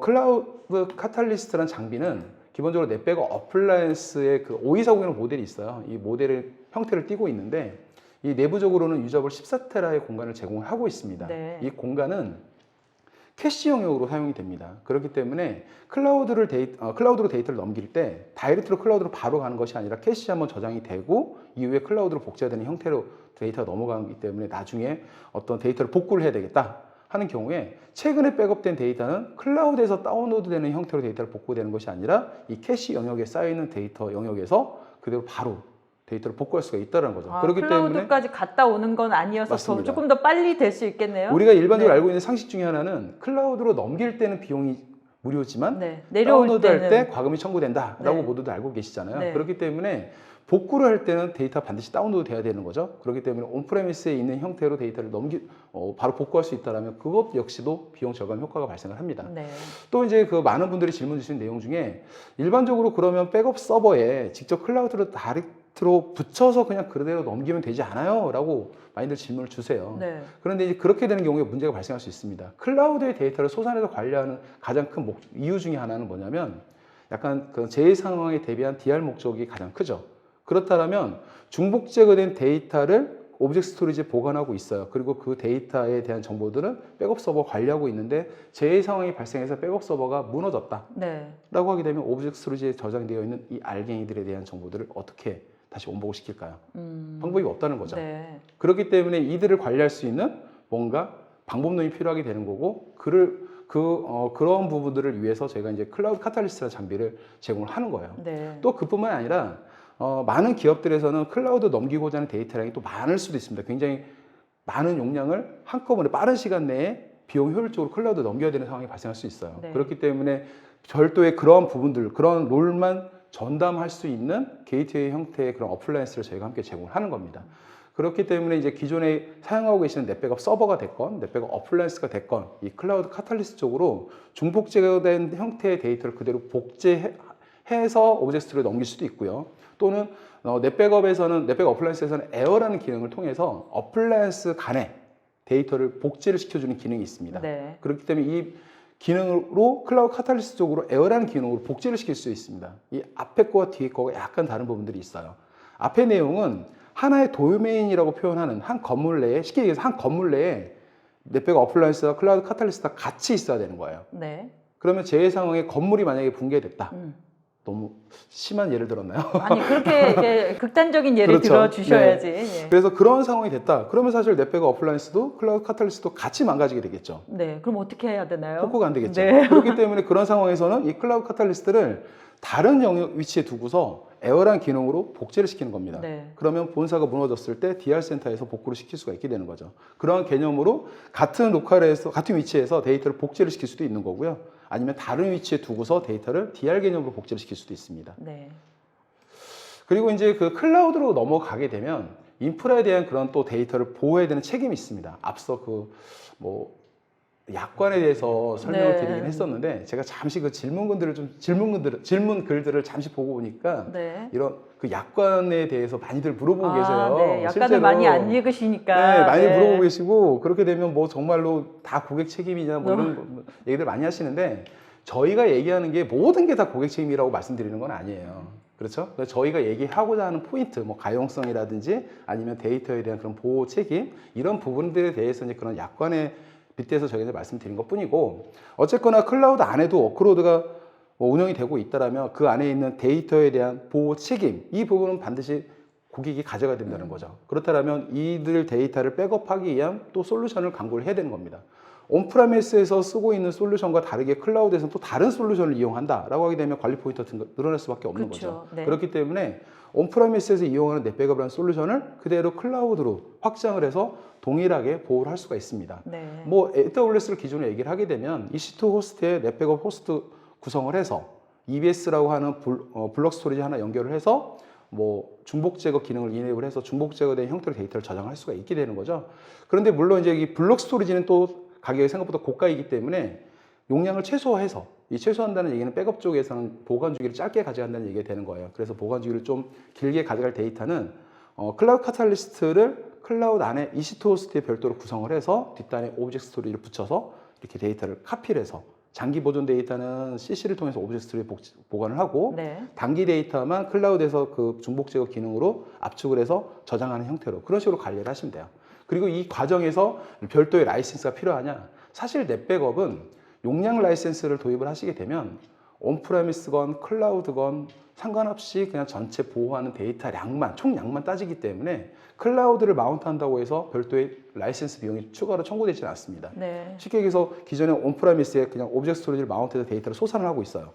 Speaker 2: 클라우드 카탈리스트라는 장비는 기본적으로 넷백업 어플라이언스의 그 5240이라는 모델이 있어요. 이 모델의 형태를 띠고 있는데 이 내부적으로는 유저블 14테라의 공간을 제공하고 있습니다.
Speaker 1: 네.
Speaker 2: 이 공간은 캐시 영역으로 사용이 됩니다. 그렇기 때문에 클라우드로 데이터를 넘길 때 다이렉트로 클라우드로 바로 가는 것이 아니라 캐시에 한번 저장이 되고 이후에 클라우드로 복제되는 형태로 데이터가 넘어가기 때문에 나중에 어떤 데이터를 복구를 해야 되겠다 하는 경우에 최근에 백업된 데이터는 클라우드에서 다운로드되는 형태로 데이터를 복구되는 것이 아니라 이 캐시 영역에 쌓여있는 데이터 영역에서 그대로 바로 데이터를 복구할 수가 있다는 거죠. 그렇기
Speaker 1: 클라우드까지 갔다 오는 건 아니어서 조금 더 빨리 될 수 있겠네요.
Speaker 2: 우리가 일반적으로
Speaker 1: 네.
Speaker 2: 알고 있는 상식 중에 하나는 클라우드로 넘길 때는 비용이 무료지만
Speaker 1: 네. 내려올
Speaker 2: 다운로드할
Speaker 1: 때는
Speaker 2: 때 과금이 청구된다라고
Speaker 1: 네.
Speaker 2: 모두들 알고 계시잖아요.
Speaker 1: 네.
Speaker 2: 그렇기 때문에 복구를 할 때는 데이터 반드시 다운로드 돼야 되는 거죠. 그렇기 때문에 온프레미스에 있는 형태로 데이터를 바로 복구할 수 있다면 그것 역시도 비용 절감 효과가 발생을 합니다.
Speaker 1: 네.
Speaker 2: 또 이제 그 많은 분들이 질문 주신 내용 중에 일반적으로 그러면 백업 서버에 직접 클라우드로 다이렉트로 붙여서 그냥 그대로 넘기면 되지 않아요? 라고 많이들 질문을 주세요.
Speaker 1: 네.
Speaker 2: 그런데 이제 그렇게 되는 경우에 문제가 발생할 수 있습니다. 클라우드의 데이터를 소산해서 관리하는 가장 큰 이유 중에 하나는 뭐냐면 약간 그 재해 상황에 대비한 DR 목적이 가장 크죠. 그렇다면 중복 제거된 데이터를 오브젝트 스토리지에 보관하고 있어요. 그리고 그 데이터에 대한 정보들은 백업 서버 관리하고 있는데 재해 상황이 발생해서 백업 서버가 무너졌다
Speaker 1: 네.
Speaker 2: 라고 하게 되면 오브젝트 스토리지에 저장되어 있는 이 알갱이들에 대한 정보들을 어떻게 다시 온복을 시킬까요? 방법이 없다는 거죠.
Speaker 1: 네.
Speaker 2: 그렇기 때문에 이들을 관리할 수 있는 뭔가 방법론이 필요하게 되는 거고 그런 부분들을 위해서 저희가 이제 클라우드 카탈리스트라는 장비를 제공을 하는 거예요.
Speaker 1: 네.
Speaker 2: 또 그뿐만 아니라 많은 기업들에서는 클라우드 넘기고자 하는 데이터량이 또 많을 수도 있습니다. 굉장히 많은 용량을 한꺼번에 빠른 시간 내에 비용 효율적으로 클라우드 넘겨야 되는 상황이 발생할 수 있어요.
Speaker 1: 네.
Speaker 2: 그렇기 때문에 별도의 그런 부분들, 그런 롤만 전담할 수 있는 게이트웨이 형태의 그런 어플라이언스를 저희가 함께 제공을 하는 겁니다. 그렇기 때문에 이제 기존에 사용하고 계시는 넷백업 서버가 됐건 넷백업 어플라이언스가 됐건 이 클라우드 카탈리스트 쪽으로 중복 제거된 형태의 데이터를 그대로 복제해 해서 오브젝트 스토리로 넘길 수도 있고요. 또는 넷백업 어플라이언스에서는 에어라는 기능을 통해서 어플라이언스 간에 데이터를 복제를 시켜주는 기능이 있습니다.
Speaker 1: 네.
Speaker 2: 그렇기 때문에 이 기능으로 클라우드 카탈리스트 쪽으로 에어라는 기능으로 복제를 시킬 수 있습니다. 이 앞에 거와 뒤에 거가 약간 다른 부분들이 있어요. 앞의 내용은 하나의 도메인이라고 표현하는 한 건물 내에, 쉽게 얘기해서 한 건물 내에 넷백업 어플라이언스와 클라우드 카탈리스트가 같이 있어야 되는 거예요.
Speaker 1: 네.
Speaker 2: 그러면 재해 상황에 건물이 만약에 붕괴됐다. 너무 심한 예를 들었나요?
Speaker 1: 아니 그렇게 이렇게 극단적인 예를
Speaker 2: 그렇죠.
Speaker 1: 들어주셔야지.
Speaker 2: 네.
Speaker 1: 예.
Speaker 2: 그래서 그런 상황이 됐다. 그러면 사실 넷백업 어플라이언스도 클라우드 카탈리스트도 같이 망가지게 되겠죠.
Speaker 1: 네. 그럼 어떻게 해야 되나요?
Speaker 2: 복구가 안 되겠죠.
Speaker 1: 네.
Speaker 2: 그렇기 때문에 그런 상황에서는 이 클라우드 카탈리스트를 다른 영역 위치에 두고서 에어란 기능으로 복제를 시키는 겁니다.
Speaker 1: 네.
Speaker 2: 그러면 본사가 무너졌을 때 DR 센터에서 복구를 시킬 수가 있게 되는 거죠. 그런 개념으로 같은 로컬에서 같은 위치에서 데이터를 복제를 시킬 수도 있는 거고요. 아니면 다른 위치에 두고서 데이터를 DR 개념으로 복제를 시킬 수도 있습니다.
Speaker 1: 네.
Speaker 2: 그리고 이제 그 클라우드로 넘어가게 되면 인프라에 대한 그런 또 데이터를 보호해야 되는 책임이 있습니다. 앞서 그 뭐 약관에 대해서 설명을
Speaker 1: 네.
Speaker 2: 드리긴 했었는데 제가 잠시 그 질문 글들을 잠시 보고 보니까
Speaker 1: 네.
Speaker 2: 이런 그 약관에 대해서 많이들 물어보고 계세요.
Speaker 1: 네. 약간은
Speaker 2: 실제로.
Speaker 1: 많이 안 읽으시니까.
Speaker 2: 네, 많이
Speaker 1: 네.
Speaker 2: 물어보고 계시고 그렇게 되면 뭐 정말로 다 고객 책임이냐 뭐 이런 얘기들 많이 하시는데 저희가 얘기하는 게 모든 게 다 고객 책임이라고 말씀드리는 건 아니에요. 그렇죠? 그래서 저희가 얘기하고자 하는 포인트, 뭐 가용성이라든지 아니면 데이터에 대한 그런 보호 책임 이런 부분들에 대해서 이제 그런 약관에 빗대서 저희가 말씀드린 것 뿐이고 어쨌거나 클라우드 안에도 워크로드가 뭐 운영이 되고 있다라면 그 안에 있는 데이터에 대한 보호 책임 이 부분은 반드시 고객이 가져가야 된다는 거죠. 그렇다면 이들 데이터를 백업하기 위한 또 솔루션을 강구를 해야 되는 겁니다. 온프라미스에서 쓰고 있는 솔루션과 다르게 클라우드에서는 또 다른 솔루션을 이용한다라고 하게 되면 관리 포인트 같은 거 늘어날 수밖에 없는
Speaker 1: 그쵸,
Speaker 2: 거죠.
Speaker 1: 네.
Speaker 2: 그렇기 때문에 온프라미스에서 이용하는 넷백업이라는 솔루션을 그대로 클라우드로 확장을 해서 동일하게 보호를 할 수가 있습니다.
Speaker 1: 네.
Speaker 2: 뭐 AWS를 기준으로 얘기를 하게 되면 EC2 호스트에 넷백업 호스트 구성을 해서 EBS라고 하는 블록 스토리지 하나 연결을 해서 뭐 중복 제거 기능을 이네이블 해서 중복 제거된 형태로 데이터를 저장할 수가 있게 되는 거죠. 그런데 물론 이제 이 블록 스토리지는 또 가격이 생각보다 고가이기 때문에 용량을 최소화해서 이 최소화한다는 얘기는 백업 쪽에서는 보관 주기를 짧게 가져간다는 얘기가 되는 거예요. 그래서 보관 주기를 좀 길게 가져갈 데이터는 클라우드 카탈리스트를 클라우드 안에 EC2 호스트에 별도로 구성을 해서 뒷단에 오브젝트 스토리를 붙여서 이렇게 데이터를 카피를 해서 장기 보존 데이터는 CC를 통해서 오브젝트 스토리에 보관을 하고
Speaker 1: 네.
Speaker 2: 단기 데이터만 클라우드에서 그 중복 제거 기능으로 압축을 해서 저장하는 형태로 그런 식으로 관리를 하시면 돼요. 그리고 이 과정에서 별도의 라이센스가 필요하냐? 사실 넷백업은 용량 라이센스를 도입을 하시게 되면 온프레미스건 클라우드건 상관없이 그냥 전체 보호하는 데이터량만 총량만 따지기 때문에 클라우드를 마운트한다고 해서 별도의 라이센스 비용이 추가로 청구되지는 않습니다.
Speaker 1: 네.
Speaker 2: 쉽게 얘기해서 기존에 온프레미스에 그냥 오브젝트 스토리지를 마운트해서 데이터를 소산을 하고 있어요.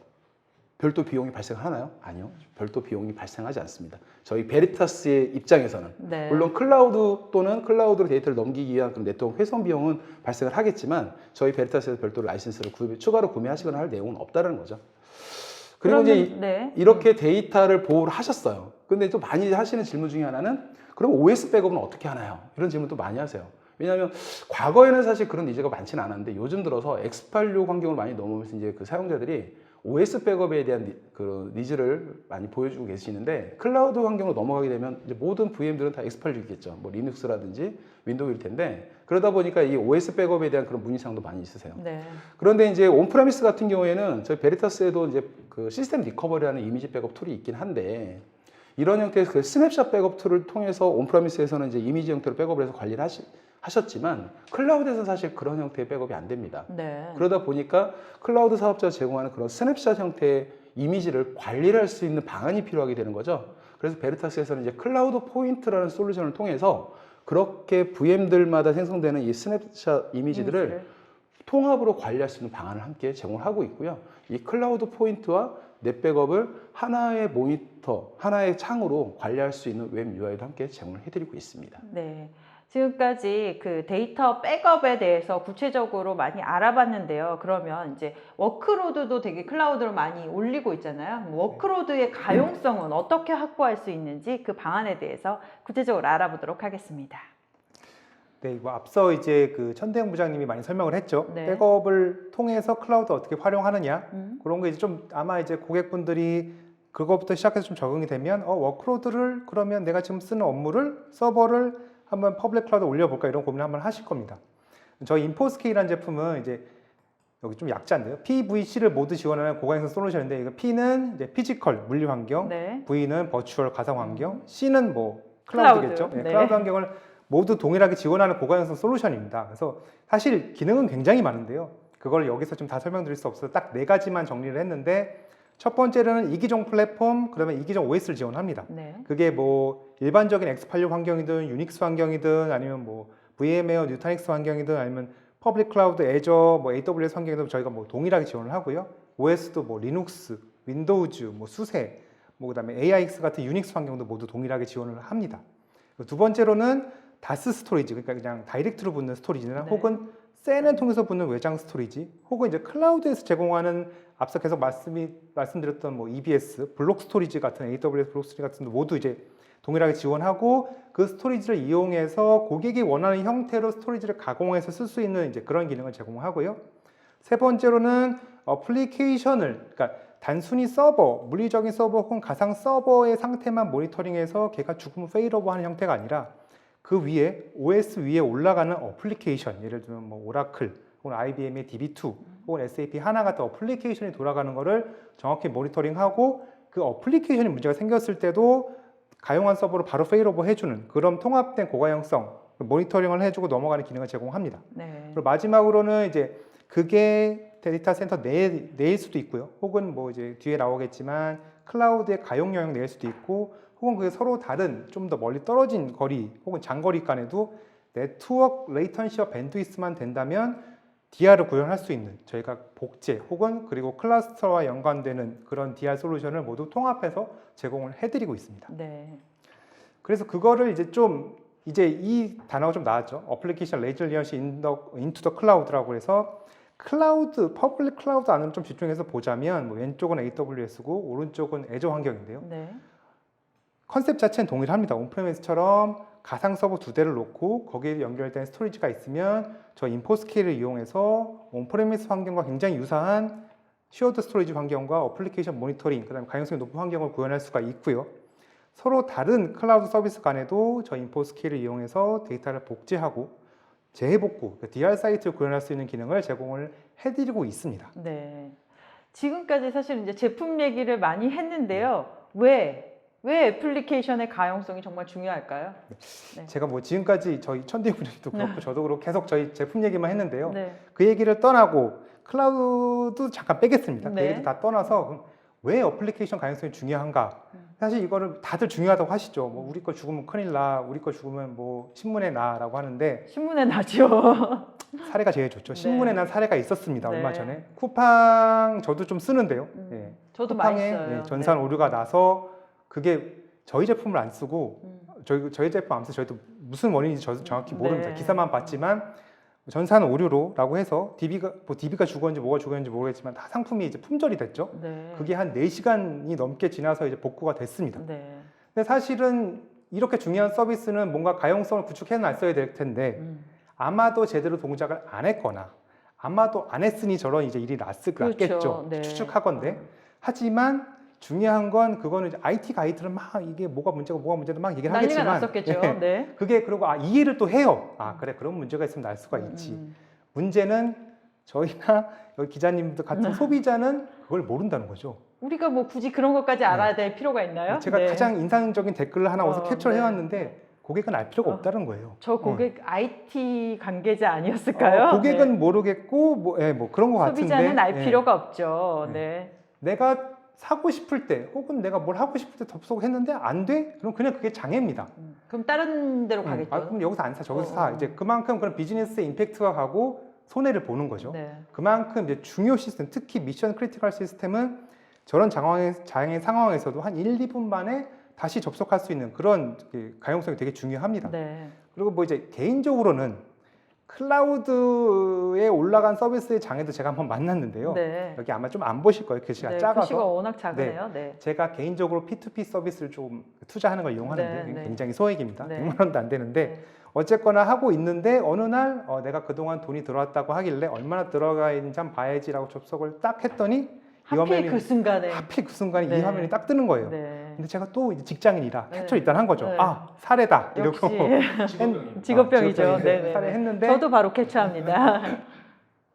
Speaker 2: 별도 비용이 발생하나요? 아니요. 별도 비용이 발생하지 않습니다. 저희 베리타스의 입장에서는
Speaker 1: 네.
Speaker 2: 물론 클라우드 또는 클라우드로 데이터를 넘기기 위한 그런 네트워크 훼손 비용은 발생을 하겠지만 저희 베리타스에서 별도로 라이센스를 추가로 구매하시거나 할 내용은 없다는 거죠. 그리고 이제
Speaker 1: 네.
Speaker 2: 이렇게 데이터를 보호를 하셨어요. 근데 또 많이 하시는 질문 중에 하나는 그럼 OS 백업은 어떻게 하나요? 이런 질문도 많이 하세요. 왜냐하면 과거에는 사실 그런 니즈가 많지는 않았는데 요즘 들어서 X86 환경을 많이 넘으면서 이제 그 사용자들이 OS 백업에 대한 그 니즈를 많이 보여주고 계시는데 클라우드 환경으로 넘어가게 되면 이제 모든 VM들은 다 X86이겠죠. 뭐 리눅스라든지 윈도우일 텐데 그러다 보니까 이 OS 백업에 대한 그런 문의사항도 많이 있으세요.
Speaker 1: 네.
Speaker 2: 그런데 이제 온프레미스 같은 경우에는 저희 베리타스에도 이제 그 시스템 리커버리라는 이미지 백업 툴이 있긴 한데 이런 형태의 그 스냅샷 백업 툴을 통해서 온프레미스에서는 이제 이미지 형태로 백업을 해서 관리를 하셨지만 클라우드에서는 사실 그런 형태의 백업이 안 됩니다.
Speaker 1: 네.
Speaker 2: 그러다 보니까 클라우드 사업자가 제공하는 그런 스냅샷 형태의 이미지를 관리를 할 수 있는 방안이 필요하게 되는 거죠. 그래서 베리타스에서는 이제 클라우드 포인트라는 솔루션을 통해서 그렇게 VM들마다 생성되는 이 스냅샷 이미지들을 통합으로 관리할 수 있는 방안을 함께 제공하고 있고요. 이 클라우드 포인트와 넷백업을 하나의 모니터, 하나의 창으로 관리할 수 있는 웹 UI도 함께 제공을 해드리고 있습니다.
Speaker 1: 네. 지금까지 그 데이터 백업에 대해서 구체적으로 많이 알아봤는데요. 그러면 이제 워크로드도 되게 클라우드로 많이 올리고 있잖아요. 워크로드의 가용성은 어떻게 확보할 수 있는지 그 방안에 대해서 구체적으로 알아보도록 하겠습니다.
Speaker 3: 네, 뭐 앞서 이제 그 천대영 부장님이 많이 설명을 했죠.
Speaker 1: 네.
Speaker 3: 백업을 통해서 클라우드 어떻게 활용하느냐
Speaker 1: 그런
Speaker 3: 거 이제 좀 아마 이제 고객분들이 그거부터 시작해서 좀 적응이 되면 워크로드를 그러면 내가 지금 쓰는 업무를 서버를 한번 퍼블릭 클라우드 올려볼까 이런 고민을 한번 하실 겁니다. 저희 인포스케이라는 제품은 이제 여기 좀 약자인데요. PVC를 모두 지원하는 고가형성 솔루션인데 이거 P는 이제 피지컬 물리 환경,
Speaker 1: 네.
Speaker 3: V는 버추얼 가상 환경, C는 뭐
Speaker 1: 클라우드.
Speaker 3: 클라우드겠죠.
Speaker 1: 네.
Speaker 3: 클라우드 환경을 모두 동일하게 지원하는 고가형성 솔루션입니다. 그래서 사실 기능은 굉장히 많은데요. 그걸 여기서 좀 다 설명드릴 수 없어서 딱 4가지만 정리를 했는데 첫 번째로는 이기종 플랫폼, 그러면 이기종 OS를 지원합니다.
Speaker 1: 네.
Speaker 3: 그게 뭐 일반적인 x86 환경이든 유닉스 환경이든 아니면 뭐 VM웨어 뉴타닉스 환경이든 아니면 퍼블릭 클라우드 애저 뭐 AWS 환경에도 저희가 뭐 동일하게 지원을 하고요. OS도 뭐 리눅스, 윈도우즈, 뭐 수세, 뭐 그다음에 AIX 같은 유닉스 환경도 모두 동일하게 지원을 합니다. 두 번째로는 다스 스토리지, 그러니까 그냥 다이렉트로 붙는 스토리지나
Speaker 1: 네.
Speaker 3: 혹은 센을 통해서 붙는 외장 스토리지, 혹은 이제 클라우드에서 제공하는 앞서 계속 말씀드렸던 뭐 EBS, 블록 스토리지 같은 AWS 블록 스토리지 같은 도 모두 이제 동일하게 지원하고 그 스토리지를 이용해서 고객이 원하는 형태로 스토리지를 가공해서 쓸 수 있는 이제 그런 기능을 제공하고요. 세 번째로는 어플리케이션을, 그러니까 단순히 서버, 물리적인 서버 혹은 가상 서버의 상태만 모니터링해서 걔가 죽으면 페일오버 하는 형태가 아니라 그 위에 OS 위에 올라가는 어플리케이션, 예를 들면 뭐 오라클 혹은 IBM의 DB2 혹은 SAP 하나 같은 어플리케이션이 돌아가는 거를 정확히 모니터링하고 그 어플리케이션이 문제가 생겼을 때도 가용한 서버로 바로 페일오버 해주는 그런 통합된 고가형성 모니터링을 해주고 넘어가는 기능을 제공합니다.
Speaker 1: 네.
Speaker 3: 그리고 마지막으로는 이제 그게 데이터 센터 내일 수도 있고요. 혹은 뭐 이제 뒤에 나오겠지만 클라우드의 가용 영역 낼 수도 있고, 혹은 그게 서로 다른 좀 더 멀리 떨어진 거리 혹은 장거리 간에도 네트워크 레이턴시와 밴드위스만 된다면 DR을 구현할 수 있는 저희가 복제 혹은 그리고 클러스터와 연관되는 그런 DR 솔루션을 모두 통합해서 제공을 해드리고 있습니다.
Speaker 1: 네.
Speaker 3: 그래서 그거를 이제 이 단어가 좀 나왔죠. 어플리케이션 레질리언시 인투 더 클라우드라고 해서 클라우드, 퍼블릭 클라우드 안으로 좀 집중해서 보자면 뭐 왼쪽은 AWS고 오른쪽은 애저 환경인데요.
Speaker 1: 네.
Speaker 3: 컨셉 자체는 동일합니다. 온프레미스처럼 가상 서버 2대를 놓고 거기에 연결된 스토리지가 있으면 저 인포스케일을 이용해서 온프레미스 환경과 굉장히 유사한 쉐어드 스토리지 환경과 어플리케이션 모니터링, 그다음에 가용성이 높은 환경을 구현할 수가 있고요. 서로 다른 클라우드 서비스 간에도 저 인포스케일을 이용해서 데이터를 복제하고 재해복구, DR 사이트를 구현할 수 있는 기능을 제공을 해드리고 있습니다.
Speaker 1: 네. 지금까지 사실 이제 제품 얘기를 많이 했는데요. 왜 애플리케이션의 가용성이 정말 중요할까요? 네.
Speaker 3: 제가 뭐 지금까지 저희 천대영 부장님도 그렇고 저도 그렇고 계속 저희 제품 얘기만 했는데요.
Speaker 1: 네.
Speaker 3: 그 얘기를 떠나고 클라우드 잠깐 빼겠습니다.
Speaker 1: 네.
Speaker 3: 그 얘기를 다 떠나서 그럼 왜 어플리케이션 가용성이 중요한가? 사실 이거를 다들 중요하다고 하시죠. 뭐 우리 거 죽으면 큰일 나, 우리 거 죽으면 뭐 신문에 나라고 하는데
Speaker 1: 신문에 나죠.
Speaker 3: 사례가 제일 좋죠.
Speaker 1: 네.
Speaker 3: 신문에 난 사례가 있었습니다.
Speaker 1: 네.
Speaker 3: 얼마 전에 쿠팡 저도 좀 쓰는데요. 예.
Speaker 1: 저도 많이
Speaker 3: 쿠팡에
Speaker 1: 써요.
Speaker 3: 전산
Speaker 1: 네.
Speaker 3: 오류가 나서 그게 저희 제품을 안 쓰고 저희 제품 안 써서 저희도 무슨 원인인지 정확히 모릅니다.
Speaker 1: 네.
Speaker 3: 기사만 봤지만 전산 오류로라고 해서 DB가 죽었는지 뭐가 죽었는지 모르겠지만 다 상품이 이제 품절이 됐죠.
Speaker 1: 네.
Speaker 3: 그게 한 4시간이 넘게 지나서 이제 복구가 됐습니다.
Speaker 1: 네.
Speaker 3: 근데 사실은 이렇게 중요한 서비스는 뭔가 가용성을 구축해 놨어야 될 텐데 아마도 제대로 동작을 안 했거나 아마도 안 했으니 저런 이제 일이
Speaker 1: 그렇죠.
Speaker 3: 났겠죠.
Speaker 1: 네.
Speaker 3: 추측하건데. 하지만 중요한 건 그거는 이제 IT 가이드를 막 이게 뭐가 문제도 막 얘기를
Speaker 1: 난리가
Speaker 3: 하겠지만
Speaker 1: 났었겠죠.
Speaker 3: 예.
Speaker 1: 네.
Speaker 3: 그게 그리고 이해를 또 해요. 그래 그런 문제가 있으면 날 수가 있지. 문제는 저희나 여기 기자님들 같은 소비자는 그걸 모른다는 거죠.
Speaker 1: 우리가 뭐 굳이 그런 것까지 알아야 될 필요가 있나요?
Speaker 3: 제가
Speaker 1: 네.
Speaker 3: 가장 인상적인 댓글을 하나 어디서 캡처를
Speaker 1: 네.
Speaker 3: 해왔는데 고객은 알 필요가 없다는 거예요.
Speaker 1: 저 고객 IT 관계자 아니었을까요?
Speaker 3: 고객은
Speaker 1: 네.
Speaker 3: 모르겠고 뭐 그런 것 같은데
Speaker 1: 소비자는 알
Speaker 3: 예.
Speaker 1: 필요가 없죠.
Speaker 3: 네.
Speaker 1: 네.
Speaker 3: 내가 사고 싶을 때 혹은 내가 뭘 하고 싶을 때 접속했는데 안 돼? 그럼 그냥 그게 장애입니다.
Speaker 1: 그럼 다른 데로 가겠죠.
Speaker 3: 그럼 여기서 안 사, 저기서 사. 이제 그만큼 그런 비즈니스의 임팩트가 가고 손해를 보는 거죠.
Speaker 1: 네.
Speaker 3: 그만큼 이제 중요 시스템, 특히 미션 크리티컬 시스템은 저런 장애 상황에서도 한 1, 2분 만에 다시 접속할 수 있는 그런 가용성이 되게 중요합니다.
Speaker 1: 네.
Speaker 3: 그리고 뭐 이제 개인적으로는 클라우드에 올라간 서비스의 장애도 제가 한번 만났는데요.
Speaker 1: 네.
Speaker 3: 여기 아마 좀 안 보실 거예요. 글씨가
Speaker 1: 네,
Speaker 3: 작아서.
Speaker 1: 글씨가 워낙 작으네요. 네.
Speaker 3: 제가 개인적으로 P2P 서비스를 좀 투자하는 걸 이용하는데
Speaker 1: 네, 네.
Speaker 3: 굉장히 소액입니다.
Speaker 1: 네.
Speaker 3: 100만 원도 안 되는데
Speaker 1: 네.
Speaker 3: 어쨌거나 하고 있는데 어느 날 내가 그동안 돈이 들어왔다고 하길래 얼마나 들어가 있는지 한번 봐야지라고 접속을 딱 했더니 이
Speaker 1: 하필 그 순간에.
Speaker 3: 하필 그 순간에
Speaker 1: 네.
Speaker 3: 이 화면이 딱 뜨는 거예요.
Speaker 1: 네.
Speaker 3: 근데 제가 또 이제 직장인이라
Speaker 1: 네.
Speaker 3: 캡처 일단 한 거죠.
Speaker 1: 네.
Speaker 3: 아, 사례다. 이러고
Speaker 1: 역시 직업병이죠. 네.
Speaker 3: 사례했는데
Speaker 1: 저도 바로 캡처합니다.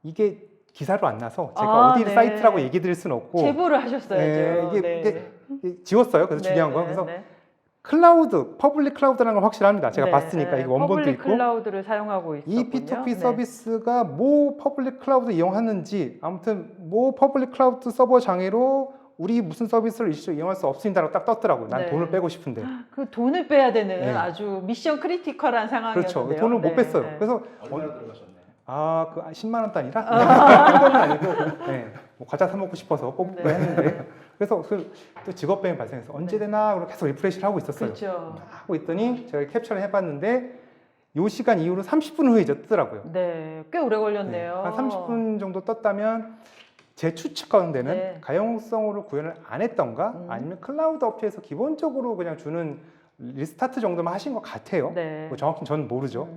Speaker 3: 이게 기사로 안 나서 제가
Speaker 1: 아,
Speaker 3: 어디
Speaker 1: 네.
Speaker 3: 사이트라고 얘기 드릴 수는 없고
Speaker 1: 제보를 하셨어야죠.
Speaker 3: 이게 지웠어요. 그래서
Speaker 1: 네,
Speaker 3: 중요한
Speaker 1: 네,
Speaker 3: 건 그래서
Speaker 1: 네.
Speaker 3: 클라우드, 퍼블릭 클라우드라는 건 확실합니다. 제가
Speaker 1: 네,
Speaker 3: 봤으니까
Speaker 1: 네.
Speaker 3: 이거 원본도
Speaker 1: 퍼블릭
Speaker 3: 있고
Speaker 1: 클라우드를 사용하고 있었군요.
Speaker 3: 이 P2P
Speaker 1: 네.
Speaker 3: 서비스가 뭐 퍼블릭 클라우드 이용하는지 아무튼 뭐 퍼블릭 클라우드 서버 장애로 우리 무슨 서비스를 일시적으로 이용할 수 없습니다라고 딱 떴더라고요. 난
Speaker 1: 네.
Speaker 3: 돈을 빼고 싶은데.
Speaker 1: 그 돈을 빼야 되는
Speaker 3: 네.
Speaker 1: 아주 미션 크리티컬한 상황이었는데요.
Speaker 3: 그렇죠. 돈을 못
Speaker 1: 네,
Speaker 3: 뺐어요.
Speaker 1: 네.
Speaker 3: 그래서
Speaker 2: 얼마나 들어가셨나요?
Speaker 3: 그 10만 원 단위라? 그건 아니고 뭐 과자 사 먹고 싶어서 뽑고
Speaker 1: 네.
Speaker 3: 했는데 그래서 또 직업병이 발생해서 언제 되나 그러고 계속 리프레시를 하고 있었어요.
Speaker 1: 그렇죠.
Speaker 3: 하고 있더니 제가 캡처를 해봤는데 요 시간 이후로 30분 후에 이제 뜨더라고요.
Speaker 1: 네, 꽤 오래 걸렸네요.
Speaker 3: 한 30분 정도 떴다면 제 추측 가운데는
Speaker 1: 네.
Speaker 3: 가용성으로 구현을 안 했던가 아니면 클라우드 업체에서 기본적으로 그냥 주는 리스타트 정도만 하신 것 같아요.
Speaker 1: 네.
Speaker 3: 뭐 정확히는 저는 모르죠.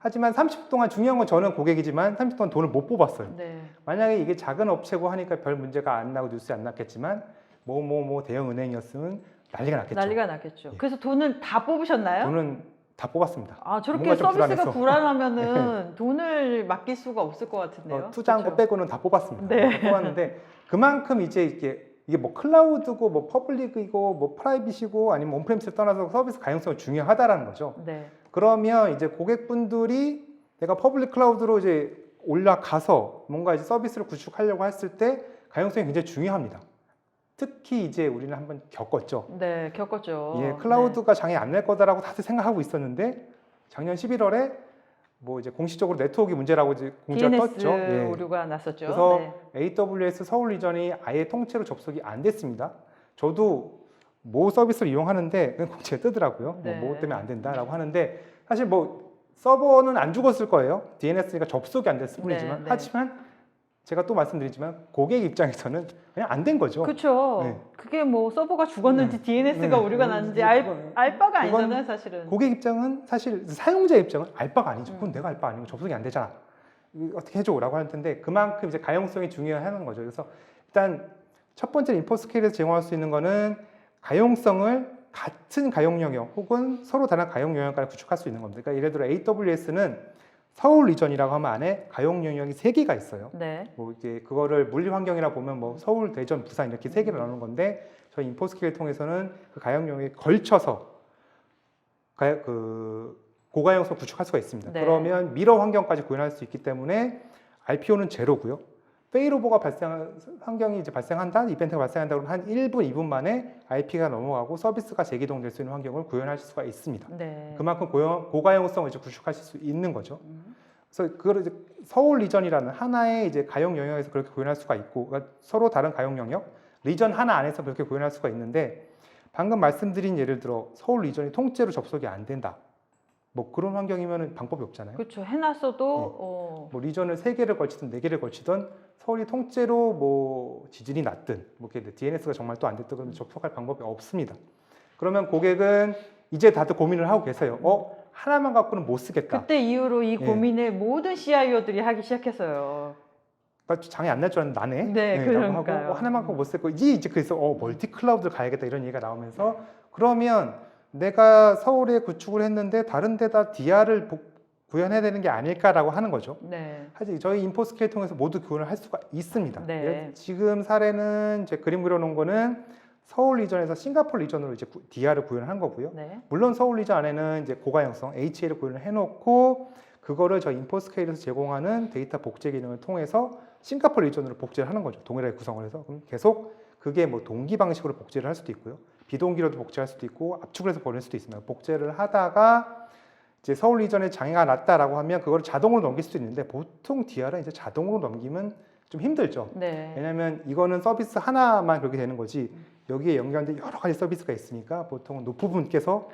Speaker 3: 하지만 30분 동안 중요한 건 저는 고객이지만 30분 동안 돈을 못 뽑았어요.
Speaker 1: 네.
Speaker 3: 만약에 이게 작은 업체고 하니까 별 문제가 안 나고 뉴스에 안 났겠지만 뭐 대형 은행이었으면 난리가 났겠죠.
Speaker 1: 난리가 났겠죠.
Speaker 3: 예.
Speaker 1: 그래서 돈을 다 뽑으셨나요?
Speaker 3: 돈은 다 뽑았습니다.
Speaker 1: 아, 저렇게
Speaker 3: 뭔가 좀
Speaker 1: 서비스가
Speaker 3: 불안해서.
Speaker 1: 불안하면은 돈을 맡길 수가 없을 것 같은데요.
Speaker 3: 투자한 거
Speaker 1: 그렇죠?
Speaker 3: 빼고는 다 뽑았습니다.
Speaker 1: 네.
Speaker 3: 다 뽑았는데 그만큼 이제 이게 뭐 클라우드고 뭐 퍼블릭이고 뭐 프라이빗이고 아니면 온프레미스를 떠나서 서비스 가용성이 중요하다라는 거죠.
Speaker 1: 네.
Speaker 3: 그러면 이제 고객분들이 내가 퍼블릭 클라우드로 이제 올라가서 뭔가 이제 서비스를 구축하려고 했을 때 가용성이 굉장히 중요합니다. 특히 이제 우리는 한번 겪었죠.
Speaker 1: 네, 겪었죠.
Speaker 3: 예, 클라우드가 장애 안 날 거다라고 다들 생각하고 있었는데 작년 11월에 뭐 이제 공식적으로 네트워크 문제라고 이제 공지가
Speaker 1: DNS
Speaker 3: 떴죠. 예.
Speaker 1: 오류가 났었죠.
Speaker 3: 그래서
Speaker 1: 네.
Speaker 3: AWS 서울 리전이 아예 통째로 접속이 안 됐습니다. 저도 모 서비스를 이용하는데 그냥 공지가 뜨더라고요.
Speaker 1: 네.
Speaker 3: 뭐 때문에 안 된다라고 하는데 사실 뭐 서버는 안 죽었을 거예요. DNS가 접속이 안 됐을 뿐이지만
Speaker 1: 네, 네.
Speaker 3: 하지만 제가 또 말씀드리지만 고객 입장에서는 그냥 안 된 거죠.
Speaker 1: 그렇죠.
Speaker 3: 네.
Speaker 1: 그게 뭐 서버가 죽었는지 DNS가
Speaker 3: 네.
Speaker 1: 오류가 났는지
Speaker 3: 그건-
Speaker 1: 알 바가
Speaker 3: 그건
Speaker 1: 아니잖아요, 사실은.
Speaker 3: 고객 입장은 사실 사용자 입장은 알 바가 아니죠. 그건
Speaker 1: 음.
Speaker 3: 내가 알 바 아니고 접속이 안 되잖아. 이거 어떻게 해줘라고 할 텐데 그만큼 이제 가용성이 중요하는 거죠. 그래서 일단 첫 번째 인포스케일에서 제공할 수 있는 거는 가용성을 같은 가용 영역 혹은 서로 다른 가용 영역까지 구축할 수 있는 겁니다. 그러니까 예를 들어 AWS는 서울 리전이라고 하면 안에 가용 영역이 3개가 있어요.
Speaker 1: 네.
Speaker 3: 뭐 이제 그거를 물리 환경이라 보면 뭐 서울, 대전, 부산 이렇게 3개를 나누는 건데 저희 인포스케일 통해서는 그 가용 영역에 걸쳐서 고가용성 구축할 수가 있습니다.
Speaker 1: 네.
Speaker 3: 그러면 미러 환경까지 구현할 수 있기 때문에 RPO는 제로고요. 페이로버가 환경이 이제 발생한다, 이벤트가 발생한다 그러면 한 1분, 2분 만에 IP가 넘어가고 서비스가 재기동될 수 있는 환경을 구현하실 수가 있습니다.
Speaker 1: 네.
Speaker 3: 그만큼 고가용성을 이제 구축하실 수 있는 거죠. 그래서 그걸 이제 서울 리전이라는 하나의 이제 가용 영역에서 그렇게 구현할 수가 있고, 그러니까 서로 다른 가용 영역, 리전 하나 안에서 그렇게 구현할 수가 있는데, 방금 말씀드린 예를 들어 서울 리전이 통째로 접속이 안 된다. 뭐 그런 환경이면 방법이 없잖아요.
Speaker 1: 그렇죠. 해놨어도
Speaker 3: 뭐 리전을 3개를 걸치든 4개를 걸치든 서울이 통째로 뭐 지진이 났든 뭐 이렇게 DNS가 정말 또 안 됐든 그러면 접속할 방법이 없습니다. 그러면 고객은 이제 다들 고민을 하고 계세요. 하나만 갖고는 못 쓰겠다.
Speaker 1: 그때 이후로 이
Speaker 3: 예.
Speaker 1: 고민을 모든 CIO들이 하기 시작했어요.
Speaker 3: 나 장애 안 날 줄 알았는데 나네.
Speaker 1: 네,
Speaker 3: 라고
Speaker 1: 그러니까요.
Speaker 3: 하고 하나만 갖고 못 쓰고 이제 그래서 멀티 클라우드를 가야겠다 이런 얘기가 나오면서 그러면 내가 서울에 구축을 했는데 다른 데다 DR을 구현해야 되는 게 아닐까라고 하는 거죠.
Speaker 1: 네.
Speaker 3: 사실 저희 인포스케일 통해서 모두 구현을 할 수가 있습니다.
Speaker 1: 네.
Speaker 3: 지금 사례는 제 그림 그려놓은 거는 서울 리전에서 싱가포르 리전으로 이제 DR을 구현한 거고요.
Speaker 1: 네.
Speaker 3: 물론 서울 리전 안에는 이제 고가용성 HA를 구현을 해놓고 그거를 저희 인포스케일에서 제공하는 데이터 복제 기능을 통해서 싱가포르 리전으로 복제를 하는 거죠. 동일하게 구성을 해서 그럼 계속 그게 뭐 동기 방식으로 복제를 할 수도 있고요. 비동기로도 복제할 수도 있고 압축을 해서 보낼 수도 있습니다. 복제를 하다가 이제 서울 리전에 장애가 났다라고 하면 그걸 자동으로 넘길 수도 있는데 보통 DR은 이제 자동으로 넘기면 좀 힘들죠.
Speaker 1: 네.
Speaker 3: 왜냐하면 이거는 서비스 하나만 그렇게 되는 거지 여기에 연결된 여러 가지 서비스가 있으니까 보통은 노프분께서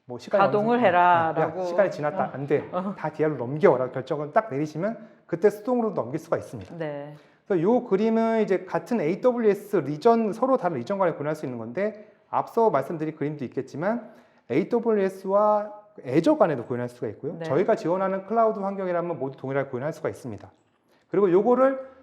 Speaker 3: 뭐 시간이
Speaker 1: 가동을 해라라고.
Speaker 3: 시간이 지났다 안 돼. 다 DR로 넘겨라고 결정을 딱 내리시면 그때 수동으로 넘길 수가 있습니다.
Speaker 1: 네.
Speaker 3: 그래서 이 그림은 이제 같은 AWS 리전 서로 다른 리전 간에 구현할 수 있는 건데 앞서 말씀드린 그림도 있겠지만 AWS와 애저 간에도 구현할 수가 있고요.
Speaker 1: 네.
Speaker 3: 저희가 지원하는 클라우드 환경이라면 모두 동일하게 구현할 수가 있습니다. 그리고 요거를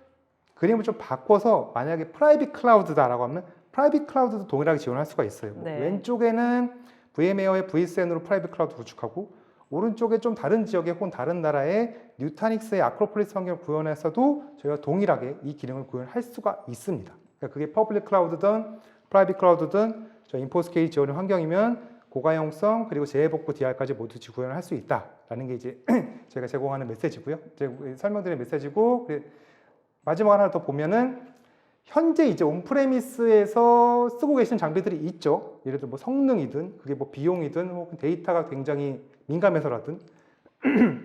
Speaker 3: 그림을 좀 바꿔서 만약에 프라이빗 클라우드다라고 하면 프라이빗 클라우드도 동일하게 지원할 수가 있어요.
Speaker 1: 네.
Speaker 3: 왼쪽에는 VM웨어의 vSAN으로 프라이빗 클라우드 구축하고 오른쪽에 좀 다른 지역에 혹은 다른 나라의 뉴타닉스의 아크로폴리스 환경을 구현해서도 저희가 동일하게 이 기능을 구현할 수가 있습니다. 그러니까 그게 퍼블릭 클라우드든 프라이빗 클라우드든 저희 인포스케일 지원의 환경이면 고가용성 그리고 재해복구 DR까지 모두 구현을 할 수 있다라는 게 이제 제가 제공하는 메시지고요. 제가 설명드린 메시지고 마지막 하나 더 보면은 현재 이제 온프레미스에서 쓰고 계신 장비들이 있죠. 예를 들어 뭐 성능이든 그게 뭐 비용이든 혹은 데이터가 굉장히 민감해서라든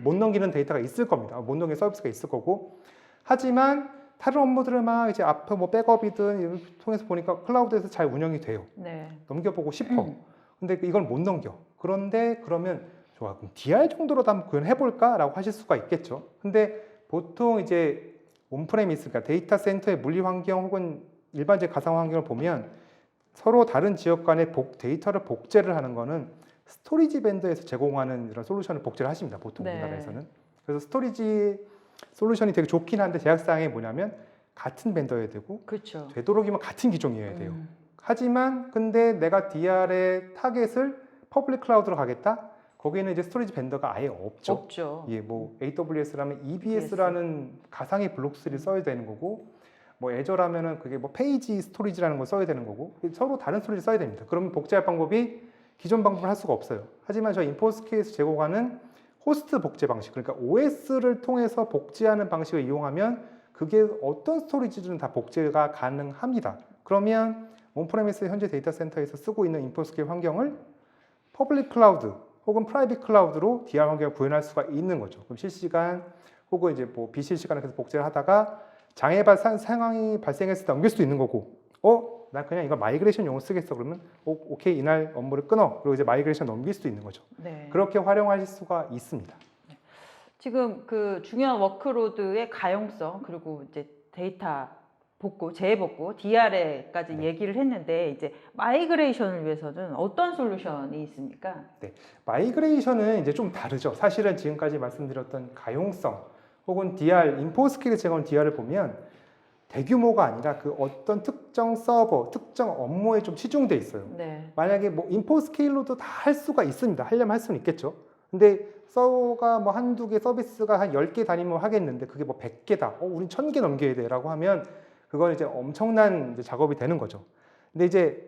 Speaker 3: 못 넘기는 데이터가 있을 겁니다. 못 넘기는 서비스가 있을 거고. 하지만 다른 업무들을 막 이제 앞에 뭐 백업이든 이런 통해서 보니까 클라우드에서 잘 운영이 돼요.
Speaker 1: 네.
Speaker 3: 넘겨보고 싶어. 근데 이걸 못 넘겨. 그런데 그러면 좋아. 그럼 DR 정도로도 한번 구현해볼까? 라고 하실 수가 있겠죠. 근데 보통 이제 온프레미스, 그러니까 데이터 센터의 물리 환경 혹은 일반적 가상 환경을 보면 서로 다른 지역 간의 데이터를 복제를 하는 거는 스토리지 벤더에서 제공하는 이런 솔루션을 복제를 하십니다. 보통
Speaker 1: 네.
Speaker 3: 우리나라에서는. 그래서 스토리지 솔루션이 되게 좋긴 한데 제약사항이 뭐냐면 같은 벤더여야 되고
Speaker 1: 그렇죠.
Speaker 3: 되도록이면 같은 기종이어야 돼요. 하지만 근데 내가 DR의 타겟을 퍼블릭 클라우드로 가겠다? 거기는 이제 스토리지 벤더가 아예 없죠.
Speaker 1: 없죠.
Speaker 3: 예, 뭐 AWS라면 EBS라는 가상의 블록스를 써야 되는 거고, 뭐 애저라면은 그게 뭐 페이지 스토리지라는 걸 써야 되는 거고, 서로 다른 스토리지 써야 됩니다. 그러면 복제할 방법이 기존 방법을 할 수가 없어요. 하지만 저희 인포스케에서 제공하는 호스트 복제 방식, 그러니까 OS를 통해서 복제하는 방식을 이용하면 그게 어떤 스토리지든 다 복제가 가능합니다. 그러면 온프레미스 현재 데이터 센터에서 쓰고 있는 인포스케 환경을 퍼블릭 클라우드 혹은 프라이빗 클라우드로 DR 환경을 구현할 수가 있는 거죠. 그럼 실시간 혹은 이제 뭐 비실시간에 계속 복제를 하다가 장애 상황이 발생했을 때 넘길 수도 있는 거고, 나 그냥 이거 마이그레이션용으로 쓰겠어. 그러면 오케이, 이날 업무를 끊어. 그리고 이제 마이그레이션 넘길 수도 있는 거죠.
Speaker 1: 네.
Speaker 3: 그렇게 활용하실 수가 있습니다.
Speaker 1: 지금 그 중요한 워크로드의 가용성 그리고 이제 데이터 복구, 재복구, DR에까지
Speaker 3: 네.
Speaker 1: 얘기를 했는데 이제 마이그레이션을 위해서는 어떤 솔루션이 있습니까?
Speaker 3: 마이그레이션은 이제 좀 다르죠. 사실은 지금까지 말씀드렸던 가용성 혹은 DR, 인포스케일에 제공한 DR을 보면 대규모가 아니라 그 어떤 특정 서버, 특정 업무에 좀 치중돼 있어요.
Speaker 1: 네.
Speaker 3: 만약에 뭐 인포스케일로도 다 할 수가 있습니다. 하려면 할 수는 있겠죠. 근데 서버가 뭐 한두 개 서비스가 한 10개 다니면 하겠는데 그게 뭐 100개다. 우린 1000개 넘겨야 돼. 라고 하면 그건 이제 엄청난 이제 작업이 되는 거죠. 근데 이제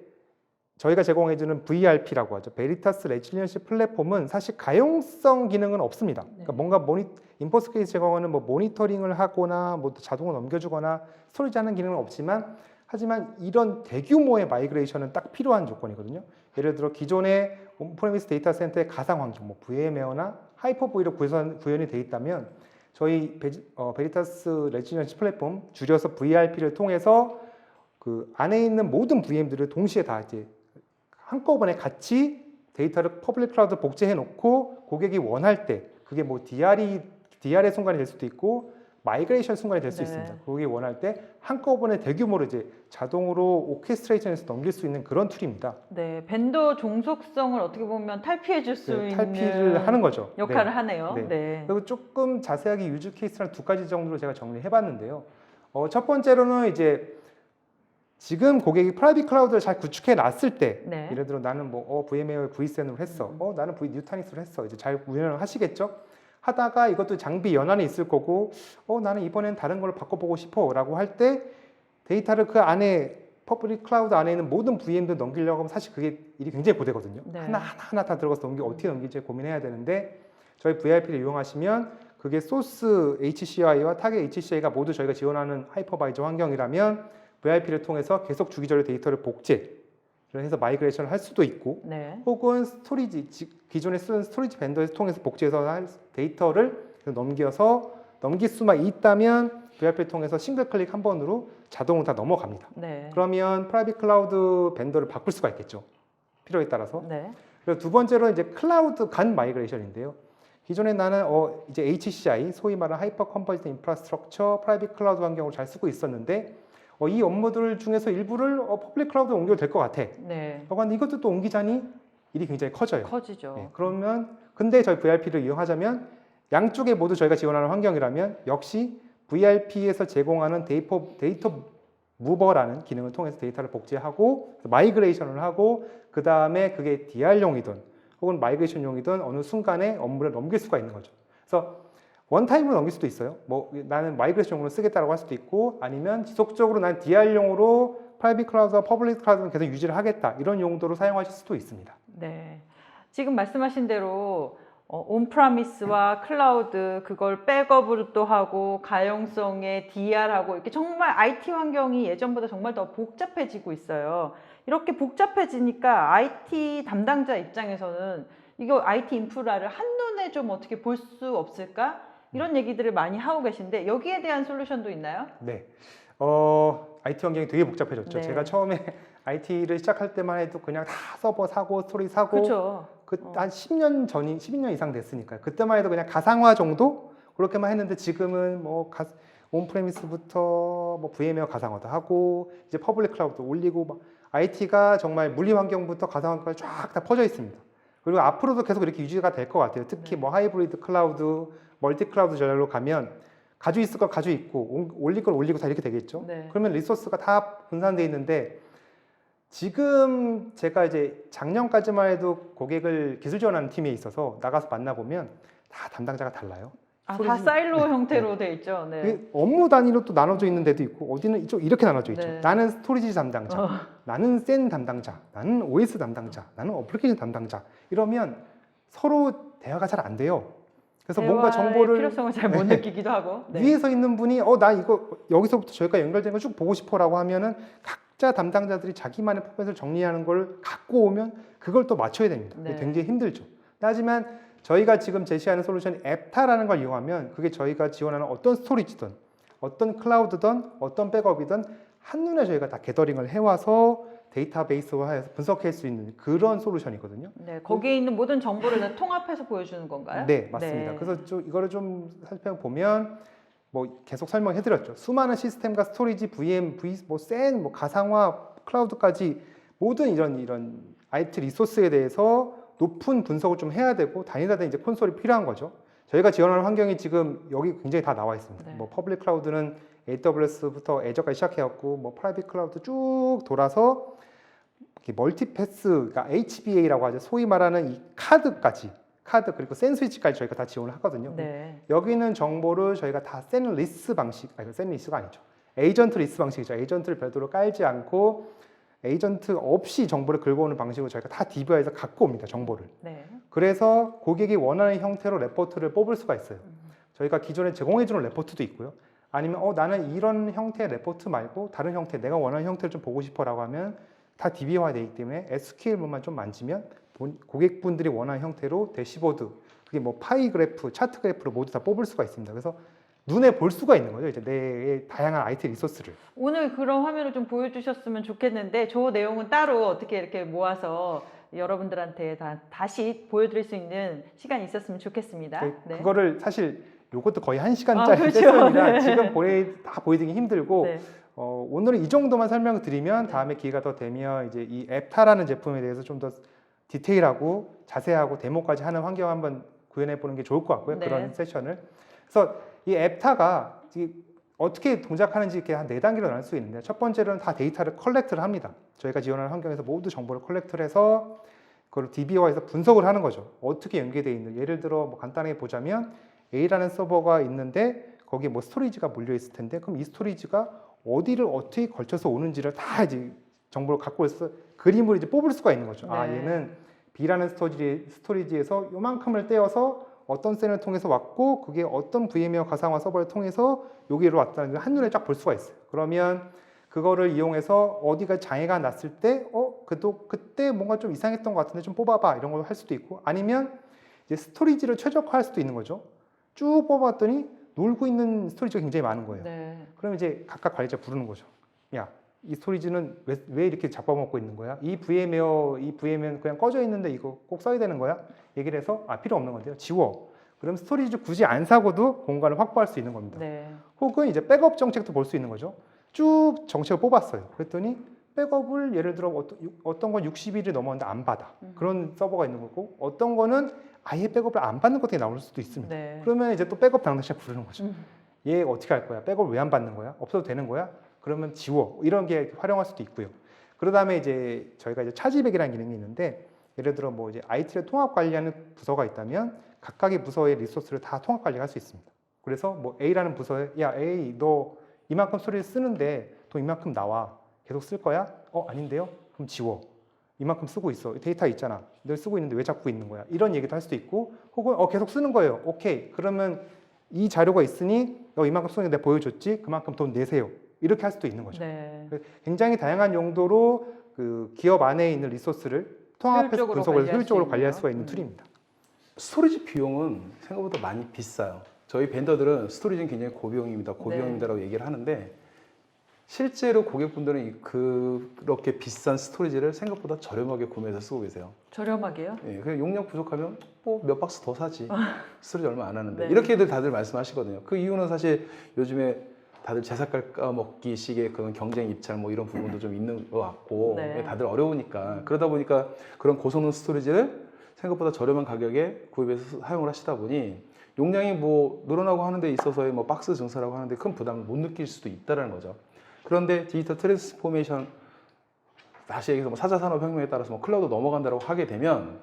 Speaker 3: 저희가 제공해주는 VRP라고 하죠. 베리타스 레질리언시 플랫폼은 사실 가용성 기능은 없습니다. 그러니까 뭔가 인포스케일 제공하는 뭐 모니터링을 하거나 뭐 자동으로 넘겨주거나 스토리지 하는 기능은 없지만 하지만 이런 대규모의 마이그레이션은 딱 필요한 조건이거든요. 예를 들어 기존의 온프레미스 데이터 센터의 가상 환경, 뭐 VM웨어나 하이퍼V로 구현이 돼 있다면 저희 베리타스 레질리언시 플랫폼 줄여서 VRP를 통해서 그 안에 있는 모든 VM들을 동시에 다 이제 한꺼번에 같이 데이터를 퍼블릭 클라우드 복제해 놓고 고객이 원할 때 그게 뭐 DR의 순간이 될 수도 있고 마이그레이션 순간이 될 수
Speaker 1: 네.
Speaker 3: 있습니다. 고객이 원할 때 한꺼번에 대규모로 이제 자동으로 오케스트레이션에서 넘길 수 있는 그런 툴입니다.
Speaker 1: 네, 벤더 종속성을 어떻게 보면 탈피해 줄 수 있는
Speaker 3: 탈피를 하는 거죠.
Speaker 1: 역할을 하네요.
Speaker 3: 네.
Speaker 1: 네.
Speaker 3: 그리고 조금 자세하게 유즈 케이스를 두 가지 정도로 제가 정리해 봤는데요. 첫 번째로는 이제 지금 고객이 프라이빗 클라우드를 잘 구축해 놨을 때,
Speaker 1: 네.
Speaker 3: 예를 들어 나는 뭐 VM웨어 vSAN으로 했어, 나는 뉴타닉스로 했어, 이제 잘 운영을 하시겠죠. 하다가 이것도 장비 연한이 있을 거고, 나는 이번엔 다른 걸로 바꿔보고 싶어라고 할 때 데이터를 그 안에 퍼블릭 클라우드 안에 있는 모든 VM들 넘기려고 하면 사실 그게 일이 굉장히 고되거든요.
Speaker 1: 네.
Speaker 3: 하나 다 들어가서 어떻게 넘길지 고민해야 되는데 저희 VIP를 이용하시면 그게 소스 HCI와 타겟 HCI가 모두 저희가 지원하는 하이퍼바이저 환경이라면 VIP를 통해서 계속 주기적으로 데이터를 복제를 해서 마이그레이션을 할 수도 있고
Speaker 1: 네.
Speaker 3: 혹은 스토리지, 기존에 쓰는 스토리지 벤더를 통해서 복제해서 할 데이터를 넘길 수만 있다면 VIP를 통해서 싱글 클릭 한 번으로 자동으로 다 넘어갑니다.
Speaker 1: 네.
Speaker 3: 그러면 프라이빗 클라우드 벤더를 바꿀 수가 있겠죠. 필요에 따라서.
Speaker 1: 네.
Speaker 3: 그리고 두 번째로 이제 클라우드 간 마이그레이션인데요. 기존에 나는 이제 HCI, 소위 말하는 하이퍼 컨버지드 인프라스트럭처 프라이빗 클라우드 환경을 잘 쓰고 있었는데 이 업무들 중에서 일부를 퍼블릭 클라우드에 옮겨도 될 것 같아.
Speaker 1: 네.
Speaker 3: 근데 이것도 또 옮기자니 일이 굉장히 커져요.
Speaker 1: 커지죠.
Speaker 3: 예, 그러면 근데 저희 VRP를 이용하자면 양쪽에 모두 저희가 지원하는 환경이라면 역시 VRP에서 제공하는 데이터 무버라는 기능을 통해서 데이터를 복제하고 마이그레이션을 하고 그 다음에 그게 DR용이든 혹은 마이그레이션용이든 어느 순간에 업무를 넘길 수가 있는 거죠. 그래서 원타임으로 넘길 수도 있어요. 뭐 나는 마이그레이션용으로 쓰겠다라고 할 수도 있고 아니면 지속적으로 난 DR용으로 프라이빗 클라우드와 퍼블릭 클라우드를 계속 유지를 하겠다 이런 용도로 사용하실 수도 있습니다.
Speaker 1: 네. 지금 말씀하신 대로 온프라미스와 클라우드 그걸 백업을 또 하고 가용성에 DR하고 이렇게 정말 IT 환경이 예전보다 정말 더 복잡해지고 있어요. 이렇게 복잡해지니까 IT 담당자 입장에서는 이거 IT 인프라를 한눈에 좀 어떻게 볼 수 없을까? 이런 얘기들을 많이 하고 계신데 여기에 대한 솔루션도 있나요?
Speaker 3: 네. IT 환경이 되게 복잡해졌죠.
Speaker 1: 네.
Speaker 3: 제가 처음에 IT를 시작할 때만 해도 그냥 다 서버 사고 스토리 사고
Speaker 1: 그렇죠.
Speaker 3: 한 10년 전이 12년 이상 됐으니까요. 그때만 해도 그냥 가상화 정도 그렇게만 했는데 지금은 뭐 온프레미스부터 뭐 VM웨어 가상화도 하고 이제 퍼블릭 클라우드 올리고 막 IT가 정말 물리 환경부터 가상 환경까지 쫙 다 퍼져 있습니다. 그리고 앞으로도 계속 이렇게 유지가 될 것 같아요. 특히 뭐 하이브리드 클라우드, 멀티 클라우드 전략로 가면 가지고 있을 걸 가지고 있고 올릴 걸 올리고 다 이렇게 되겠죠.
Speaker 1: 네.
Speaker 3: 그러면 리소스가 다 분산되어 있는데 지금 제가 이제 작년까지만 해도 고객을 기술 지원하는 팀에 있어서 나가서 만나보면 다 담당자가 달라요.
Speaker 1: 다 사일로 형태로 돼 있죠. 네.
Speaker 3: 그 업무 단위로 또 나눠져 있는 데도 있고 어디는 좀 이렇게 나눠져 있죠.
Speaker 1: 네.
Speaker 3: 나는 스토리지 담당자, 나는 센 담당자, 나는 OS 담당자, 나는 어플리케이션 담당자 이러면 서로 대화가 잘 안 돼요. 그래서 뭔가 정보를
Speaker 1: 필요성을 잘 못 느끼기도 하고 네.
Speaker 3: 위에서 있는 분이 나 이거 여기서부터 저기가 연결된 거 쭉 보고 싶어라고 하면은 각자 담당자들이 자기만의 포맷을 정리하는 걸 갖고 오면 그걸 또 맞춰야 됩니다. 그게
Speaker 1: 네.
Speaker 3: 굉장히 힘들죠. 하지만 저희가 지금 제시하는 솔루션이 앱타라는 걸 이용하면 그게 저희가 지원하는 어떤 스토리지든 어떤 클라우드든 어떤 백업이든 한눈에 저희가 다 게더링을 해와서 데이터베이스화해서 분석할 수 있는 그런 솔루션이거든요.
Speaker 1: 네, 거기에 있는 모든 정보를 다 통합해서 보여주는 건가요?
Speaker 3: 네, 맞습니다.
Speaker 1: 네.
Speaker 3: 그래서 이거를 좀 살펴보면 뭐 계속 설명해드렸죠. 수많은 시스템과 스토리지, VM, 뭐 센, 뭐 가상화, 클라우드까지 모든 이런 IT 리소스에 대해서 높은 분석을 좀 해야 되고 다니다 이제 콘솔이 필요한 거죠. 저희가 지원하는 환경이 지금 여기 굉장히 다 나와 있습니다.
Speaker 1: 네.
Speaker 3: 뭐 퍼블릭 클라우드는 AWS부터 애저까지 시작해왔고 뭐 프라이빗 클라우드 쭉 돌아서 멀티패스, 그러니까 HBA라고 하죠. 소위 말하는 이 카드 그리고 센 스위치까지 저희가 다 지원을 하거든요.
Speaker 1: 네.
Speaker 3: 여기 있는 정보를 저희가 다 센 리스 방식, 센 리스가 아니죠. 에이전트 리스 방식이죠. 에이전트를 별도로 깔지 않고 에이전트 없이 정보를 긁어오는 방식으로 저희가 다 DB화해서 갖고 옵니다. 정보를.
Speaker 1: 네.
Speaker 3: 그래서 고객이 원하는 형태로 레포트를 뽑을 수가 있어요. 저희가 기존에 제공해주는 레포트도 있고요. 아니면 나는 이런 형태의 레포트 말고 다른 형태, 내가 원하는 형태를 좀 보고 싶어라고 하면 다 DB화되기 때문에 SQL만 좀 만지면 고객분들이 원하는 형태로 대시보드, 그게 뭐 파이 그래프, 차트 그래프를 모두 다 뽑을 수가 있습니다. 그래서 눈에 볼 수가 있는 거죠. 이제 내 다양한 IT 리소스를.
Speaker 1: 오늘 그런 화면을 좀 보여주셨으면 좋겠는데 저 내용은 따로 어떻게 이렇게 모아서 여러분들한테 다시 보여드릴 수 있는 시간이 있었으면 좋겠습니다. 네.
Speaker 3: 그거를 사실 요것도 거의 1시간짜리
Speaker 1: 그렇죠.
Speaker 3: 세션이라
Speaker 1: 네.
Speaker 3: 지금 다 보여드리기 힘들고
Speaker 1: 네.
Speaker 3: 오늘은 이 정도만 설명을 드리면 다음에 기회가 더 되면 이제 이 앱타라는 제품에 대해서 좀 더 디테일하고 자세하고 데모까지 하는 환경 한번 구현해 보는 게 좋을 것 같고요.
Speaker 1: 네.
Speaker 3: 그런 세션을. 그래서 이 앱타가 어떻게 동작하는지 이렇게 한 4단계로 나눌 수 있는데 첫 번째로는 다 데이터를 컬렉트를 합니다. 저희가 지원하는 환경에서 모두 정보를 컬렉트를 해서 그걸 DB화해서 분석을 하는 거죠. 어떻게 연계되어 있는 예를 들어 뭐 간단하게 보자면 A라는 서버가 있는데 거기에 뭐 스토리지가 몰려 있을 텐데 그럼 이 스토리지가 어디를 어떻게 걸쳐서 오는지를 다 이제 정보를 갖고 있어 그림을 이제 뽑을 수가 있는 거죠.
Speaker 1: 네.
Speaker 3: 얘는 B라는 스토리지에서 요만큼을 떼어서 어떤 셀을 통해서 왔고 그게 어떤 VM웨어 가상화 서버를 통해서 여기로 왔다는 걸 한눈에 쫙 볼 수가 있어요. 그러면 그거를 이용해서 어디가 장애가 났을 때 그때 뭔가 좀 이상했던 것 같은데 좀 뽑아봐 이런 걸 할 수도 있고 아니면 이제 스토리지를 최적화할 수도 있는 거죠. 쭉 뽑아봤더니 놀고 있는 스토리지가 굉장히 많은 거예요.
Speaker 1: 네.
Speaker 3: 그럼 이제 각각 관리자 부르는 거죠. 야, 이 스토리지는 왜 이렇게 잡아먹고 있는 거야? 이 VM은 그냥 꺼져 있는데 이거 꼭 써야 되는 거야? 얘기를 해서 필요 없는 건데요. 지워. 그럼 스토리지 굳이 안 사고도 공간을 확보할 수 있는 겁니다.
Speaker 1: 네.
Speaker 3: 혹은 이제 백업 정책도 볼 수 있는 거죠. 쭉 정책을 뽑았어요. 그랬더니 백업을 예를 들어 어떤 건 60일이 넘었는데 안 받아. 그런 서버가 있는 거고 어떤 거는 아예 백업을 안 받는 것들이 나올 수도 있습니다.
Speaker 1: 네.
Speaker 3: 그러면 이제 또 백업 담당자가 부르는 거죠. 얘 어떻게 할 거야? 백업을 왜 안 받는 거야? 없어도 되는 거야? 그러면 지워. 이런 게 활용할 수도 있고요. 그 다음에 이제 저희가 이제 차지백이라는 기능이 있는데 예를 들어 뭐 이제 IT를 통합 관리하는 부서가 있다면 각각의 부서의 리소스를 다 통합 관리할 수 있습니다. 그래서 뭐 A라는 부서에 야 A 너 이만큼 스토리를 쓰는데 돈 이만큼 나와. 계속 쓸 거야? 아닌데요? 그럼 지워. 이만큼 쓰고 있어. 데이터 있잖아. 널 쓰고 있는데 왜 잡고 있는 거야? 이런 얘기도 할 수도 있고 혹은 계속 쓰는 거예요. 오케이. 그러면 이 자료가 있으니 너 이만큼 쓰는 게 내가 보여줬지? 그만큼 돈 내세요. 이렇게 할 수도 있는 거죠.
Speaker 1: 네.
Speaker 3: 굉장히 다양한 용도로 그 기업 안에 있는 리소스를 통합해서 분석을 효율적으로 관리할 수가 있는 툴입니다.
Speaker 2: 스토리지 비용은 생각보다 많이 비싸요. 저희 벤더들은 스토리지는 굉장히 고비용입니다. 고비용입니다라고 얘기를 하는데 실제로 고객분들은 그렇게 비싼 스토리지를 생각보다 저렴하게 구매해서 쓰고 계세요.
Speaker 1: 저렴하게요?
Speaker 2: 예, 그냥 용량 부족하면 뭐 몇 박스 더 사지. 스토리지 얼마 안 하는데.
Speaker 1: 네.
Speaker 2: 이렇게들 다들 말씀하시거든요. 그 이유는 사실 요즘에 다들 제삭갈 까먹기 식의 그런 경쟁 입찰 뭐 이런 부분도 좀 있는 것 같고
Speaker 1: 네.
Speaker 2: 다들 어려우니까 그러다 보니까 그런 고성능 스토리지를 생각보다 저렴한 가격에 구입해서 사용을 하시다 보니 용량이 뭐 늘어나고 하는 데 있어서의 뭐 박스 증설하고 하는데 큰 부담을 못 느낄 수도 있다는 거죠. 그런데 디지털 트랜스포메이션 다시 얘기해서 뭐 4차 산업혁명에 따라서 뭐 클라우드 넘어간다고 하게 되면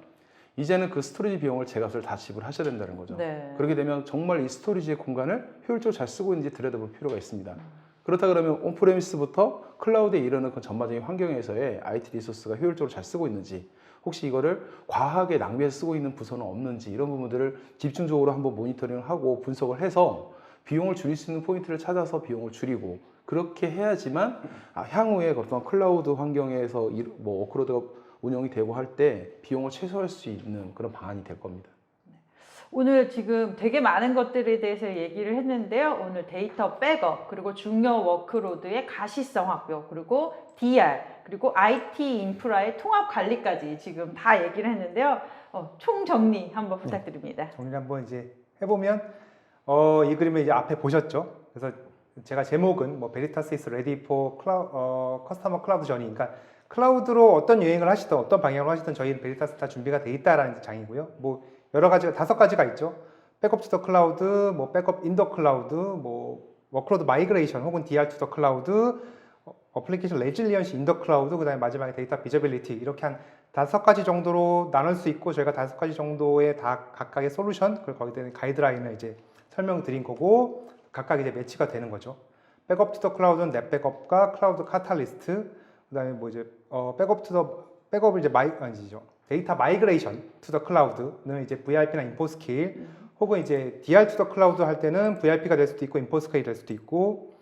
Speaker 2: 이제는 그 스토리지 비용을 제값을 다 지불하셔야 된다는 거죠.
Speaker 1: 네.
Speaker 2: 그렇게 되면 정말 이 스토리지의 공간을 효율적으로 잘 쓰고 있는지 들여다볼 필요가 있습니다. 그렇다 그러면 온프레미스부터 클라우드에 이르는 그 전반적인 환경에서의 IT 리소스가 효율적으로 잘 쓰고 있는지 혹시 이거를 과하게 낭비해서 쓰고 있는 부서는 없는지 이런 부분들을 집중적으로 한번 모니터링을 하고 분석을 해서 비용을 줄일 수 있는 포인트를 찾아서 비용을 줄이고 그렇게 해야지만 향후에 어떤 클라우드 환경에서 뭐 워크로드가 운영이 되고 할 때 비용을 최소화할 수 있는 그런 방안이 될 겁니다.
Speaker 1: 오늘 지금 되게 많은 것들에 대해서 얘기를 했는데요. 오늘 데이터 백업, 그리고 중요 워크로드의 가시성 확보, 그리고 DR, 그리고 IT 인프라의 통합 관리까지 지금 다 얘기를 했는데요. 총 정리 한번 부탁드립니다.
Speaker 3: 정리를 한번 이제 해보면 이 그림을 이제 앞에 보셨죠? 그래서 제가 제목은 뭐 베리타스 is ready for customer cloud journey. 그러니까 클라우드로 어떤 유행을 하시든 어떤 방향으로 하시든 저희는 베리타스 다 준비가 돼 있다라는 장이고요. 뭐 여러 가지가 5가지가 있죠. 백업 투 더 클라우드, 뭐 백업 인 더 클라우드, 뭐 워크로드 마이그레이션 혹은 DR 투 더 클라우드, 어플리케이션 레질리언시 인 더 클라우드, 그다음에 마지막에 데이터 비저빌리티 이렇게 한 5가지 정도로 나눌 수 있고 저희가 5가지 정도의 다 각각의 솔루션 그리고 거기에 대한 가이드라인을 이제 설명드린 거고 각각 이제 매치가 되는 거죠. 백업 투 더 클라우드는 넷백업과 클라우드 카탈리스트, 그다음에 뭐 이제 백업을 이제 데이터 마이그레이션 투 더 클라우드는 이제 VIP나 인포스케일 혹은 이제 DR 투 더 클라우드 할 때는 VIP가 될 수도 있고 인포스케일 될 수도 있고